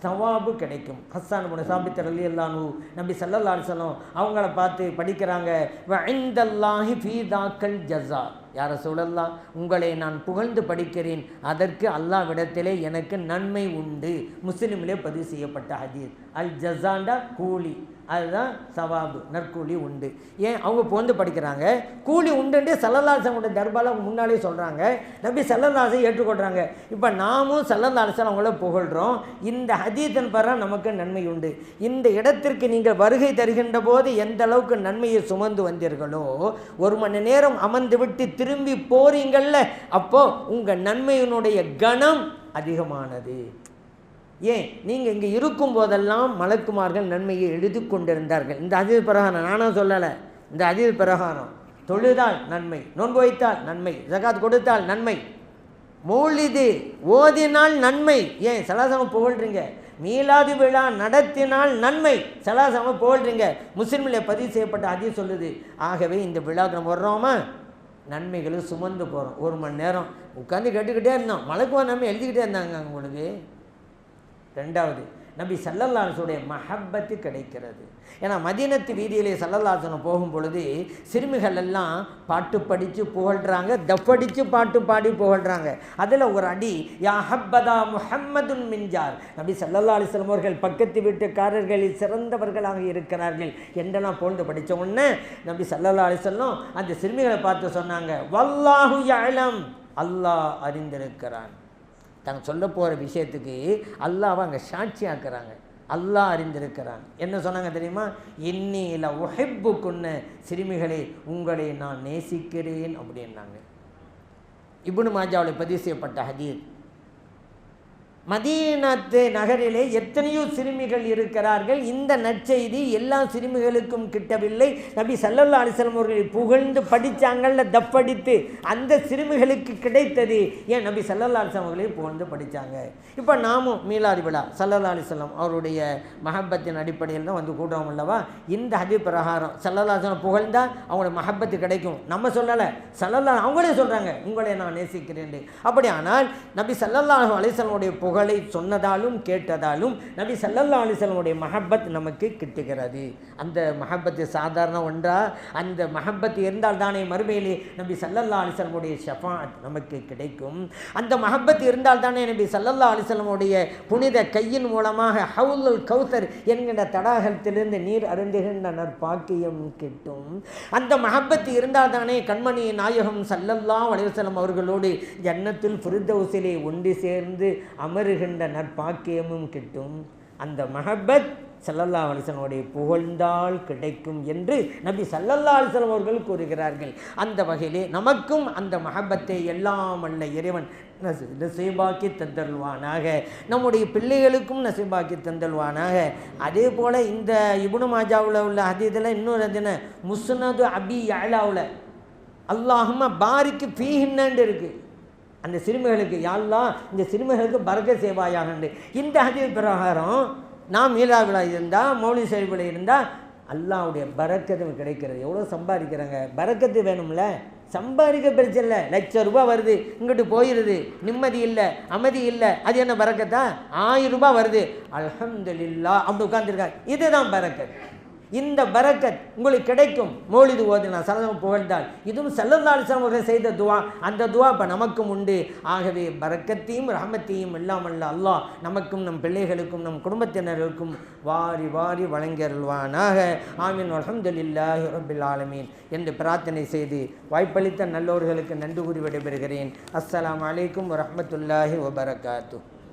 சவாபு கிடைக்கும். ஹஸ்ஸான் இப்னு சாபித் ரலியல்லாஹு அன்ஹு நபி ஸல்லல்லாஹு அலைஹி வஸல்லம் அவங்கள பார்த்து படிக்கிறாங்க, வ இன்தல்லாஹி ஃபீ தாக்கல் ஜஸா. யா ரசூலல்லாஹ், உங்களை நான் புகழ்ந்து படிக்கிறேன், அதற்கு அல்லாஹ்விடத்திலே எனக்கு நன்மை உண்டு. முஸ்லிமிலே பதிவு செய்யப்பட்ட ஹதீஸ். அல் ஜஸாண்டா கூலி, அதுதான் சவாபு, நற்கூலி உண்டு. ஏன் அவங்க புகழ்ந்து படிக்கிறாங்க, கூலி உண்டுன்ட்டு ஸல்லல்லாஹு அலைஹி வஸல்லம் தர்பாரில் அவங்க முன்னாலே சொல்கிறாங்க. நபி ஸல்லல்லாஹு அலைஹி ஏற்றுக்கொள்கிறாங்க. இப்போ நாமும் ஸல்லல்லாஹு அலைஹி வஸல்லம் அவங்கள புகழ்கிறோம். இந்த ஹதீஸின் பர நமக்கு நன்மை உண்டு. இந்த இடத்திற்கு நீங்கள் வருகை தருகின்ற போது எந்த அளவுக்கு நன்மையை சுமந்து வந்தீர்களோ, 1 மணி நேரம் அமர்ந்து விட்டு திரும்பி போறீங்கள்ல, அப்போ உங்கள் நன்மையினுடைய கணம் அதிகமானது. ஏன்? நீங்கள் இங்கே இருக்கும் போதெல்லாம் மலக்குமார்கள் நன்மையை எழுதி கொண்டிருந்தார்கள். இந்த ஹதீஸ் பிரகாரம் நானும் சொல்லலை, இந்த ஹதீஸ் பிரகாரம் தொழுதால் நன்மை, நோன்பு வைத்தால் நன்மை, ஜகாத் கொடுத்தால் நன்மை, மௌலிது ஓதினால் நன்மை. ஏன்? ஸல்லல்லாஹு புகழ்றீங்க. மீலாது விழா நடத்தினால் நன்மை, ஸல்லல்லாஹு புகழ்றீங்க. முஸ்லிமில் பதிவு செய்யப்பட்ட ஹதீஸ் சொல்லுது. ஆகவே இந்த விழாவுக்கு நம்ம வர்றோமா, நன்மைகளை சுமந்து போகிறோம். 1 மணி நேரம் உட்காந்து கேட்டுக்கிட்டே இருந்தோம், மலக்குமார் நன்மை எழுதிக்கிட்டே இருந்தாங்க உங்களுக்கு. 2வது, நபி ஸல்லல்லாஹு அலைஹி வஸல்லம் மஹப்பத்து கிடைக்கிறது. ஏன்னா மதீனத்து வீதியிலே ஸல்லல்லாஹு அலைஹி வஸல்லம் போகும் பொழுது சிறுமிகள் எல்லாம் பாட்டு படித்து புகழ்கிறாங்க, தப்படித்து பாட்டு பாடி புகழ்கிறாங்க. அதில் ஒரு அடி, யா ஹப்பதா முஹம்மதுன் மின்ஜார், நபி ஸல்லல்லாஹு அலைஹி வஸல்லம் அவர்கள் பக்கத்து வீட்டுக்காரர்களில் சிறந்தவர்களாக இருக்கிறார்கள் என்றெல்லாம் புகழ்ந்து படித்த உடனே நபி ஸல்லல்லாஹு அலைஹி வஸல்லம் அந்த சிறுமிகளை பார்த்து சொன்னாங்க, வல்லாஹு யஅலம், அல்லாஹ் அறிந்திருக்கிறான். தாங்க சொல்ல போகிற விஷயத்துக்கு அல்லாஹ்வை அங்கே சாட்சி ஆக்குறாங்க. அல்லாஹ் அறிந்திருக்கிறான். என்ன சொன்னாங்க தெரியுமா? இன்னில உஹிப்புக்குன்ன, சிறுமிகளே உங்களை நான் நேசிக்கிறேன் அப்படின்னாங்க. இப்னு மாஜாவில் பதிவு செய்யப்பட்ட ஹதீஸ். மதீனத்து நகரிலே எத்தனையோ சிறுமிகள் இருக்கிறார்கள். இந்த நற்செய்தி எல்லா சிறுமிகளுக்கும் கிட்டவில்லை. நபி ஸல்லல்லாஹு அலைஹி வஸல்லம் அவர்களை புகழ்ந்து படித்தாங்கள்ல, தப்படித்து, அந்த சிறுமிகளுக்கு கிடைத்தது. ஏன்? நபி ஸல்லல்லாஹு அலைஹி வஸல்லம் அவர்களை புகழ்ந்து படித்தாங்க. இப்போ நாமும் மீலாது விழா ஸல்லல்லாஹு அலைஹி வஸல்லம் அவருடைய மஹப்பத்தின் அடிப்படையில் தான் வந்து கூடுறோம் அல்லவா? இந்த ஹதீஸ் பிரகாரம் ஸல்லல்லாஹு அலைஹி வஸல்லம் புகழ்ந்தால் அவங்களோட மஹப்பத்து கிடைக்கும். நம்ம சொல்லலை, ஸல்லல்லாஹு அவங்களே சொல்கிறாங்க, உங்களை நான் நேசிக்கிறேன். அப்படி ஆனால் நபி ஸல்லல்லாஹு அலைஹி வஸல்லம் உடைய புகழை சொன்னதாலும் கேட்டதாலும் நபி ஸல்லல்லாஹு அலைஹி வஸல்லமுடைய மஹப்பத் நமக்கு கிட்டுகிறது. அந்த மஹப்பத்து சாதாரண ஒன்றா? அந்த மஹப்பத் இருந்தால் தானே மறுமையிலே நபி ஸல்லல்லாஹு அலைஹி வஸல்லமுடைய ஷஃபாஅத் நமக்கு கிடைக்கும். அந்த மஹப்பத் இருந்தால் தானே நபி ஸல்லல்லாஹு அலைஹி வஸல்லமுடைய புனித கையின் மூலமாக ஹவுலுல் கௌசர் என்கிற தடாகத்திலிருந்து நீர் அருந்துகின்ற நற்பாக்கியம் கிட்டும். அந்த மஹப்பத் இருந்தால் தானே கண்மணி நாயகம் ஸல்லல்லாஹு அலைஹி வஸல்லம் அவர்களோடு ஜன்னத்துல் ஃபிர்தௌஸிலே ஒன்று சேர்ந்து அமருகின்ற நற்பாக்கியமும் கிட்டும். அந்த மஹப்பத் ஸல்லல்லாஹு அலைஹி வஸல்லம் புகழ்ந்தால் கிடைக்கும் என்று நபி ஸல்லல்லாஹு அலைஹி வஸல்லம் அவர்கள் கூறுகிறார்கள். அந்த வகையிலே நமக்கும் அந்த மஹப்பத்தை எல்லாம் அல்ல இறைவன் நசீபாக்கி தந்தல்வானாக, நம்முடைய பிள்ளைகளுக்கும் நசீபாக்கி தந்தல்வானாக. அதே போல் இந்த இப்னு மாஜாவில் உள்ள ஹதீஸில் இன்னொரு தின முஸ்னது அபி யஅலாவில் அல்லாஹும்ம பாரிக்கு ஃபீஹின்னு இருக்குது. அந்த சிறுமிகளுக்கு யா அல்லாஹ் இந்த சிறுமிகளுக்கு பரக்கத் செய்வாயாக. இந்த ஹதீஸ் பிரகாரம் நாம் மீலா விழா இருந்தால் மௌலித் ஷரீஃபில் இருந்தால் அல்லாஹ்வுடைய பரக்கத்து கிடைக்கிறது. எவ்வளோ சம்பாதிக்கிறாங்க, பரக்கத்து வேணும்ல. சம்பாதிக்க பிரச்சனை இல்லை, ₹1,00,000 வருது, இங்கிட்டு போயிடுது, நிம்மதி இல்லை, அமைதி இல்லை, அது என்ன பரக்கத்தா? ₹1000 வருது, அல்ஹம்துலில்லாஹ் அப்படி உட்கார்ந்துருக்காங்க. இதுதான் பரக்கத். இந்த பரக்கத் உங்களுக்கு கிடைக்கும். மௌலிது ஓதினா சலதம் புகழ்ந்தால் இதுவும் ஸல்லல்லாஹு அலைஹி வஸல்லம் அவர்கள் செய்த துவா. அந்த துவா இப்போ நமக்கும் உண்டு. ஆகவே பரக்கத்தையும் ரஹமத்தையும் இல்லாமல் அல்லாஹ் நமக்கும் நம் பிள்ளைகளுக்கும் நம் குடும்பத்தினருக்கும் வாரி வாரி வழங்கியருள்வானாக. ஆமீன். அல்ஹம்துலில்லாஹி ரப்பில் ஆலமீன் என்று பிரார்த்தனை செய்து வாய்ப்பளித்த நல்லோர்களுக்கு நன்றி கூறி விடைபெறுகிறேன். அஸ்ஸலாமு அலைக்கும் வரஹ்மத்துல்லாஹி வபரகாத்துஹு.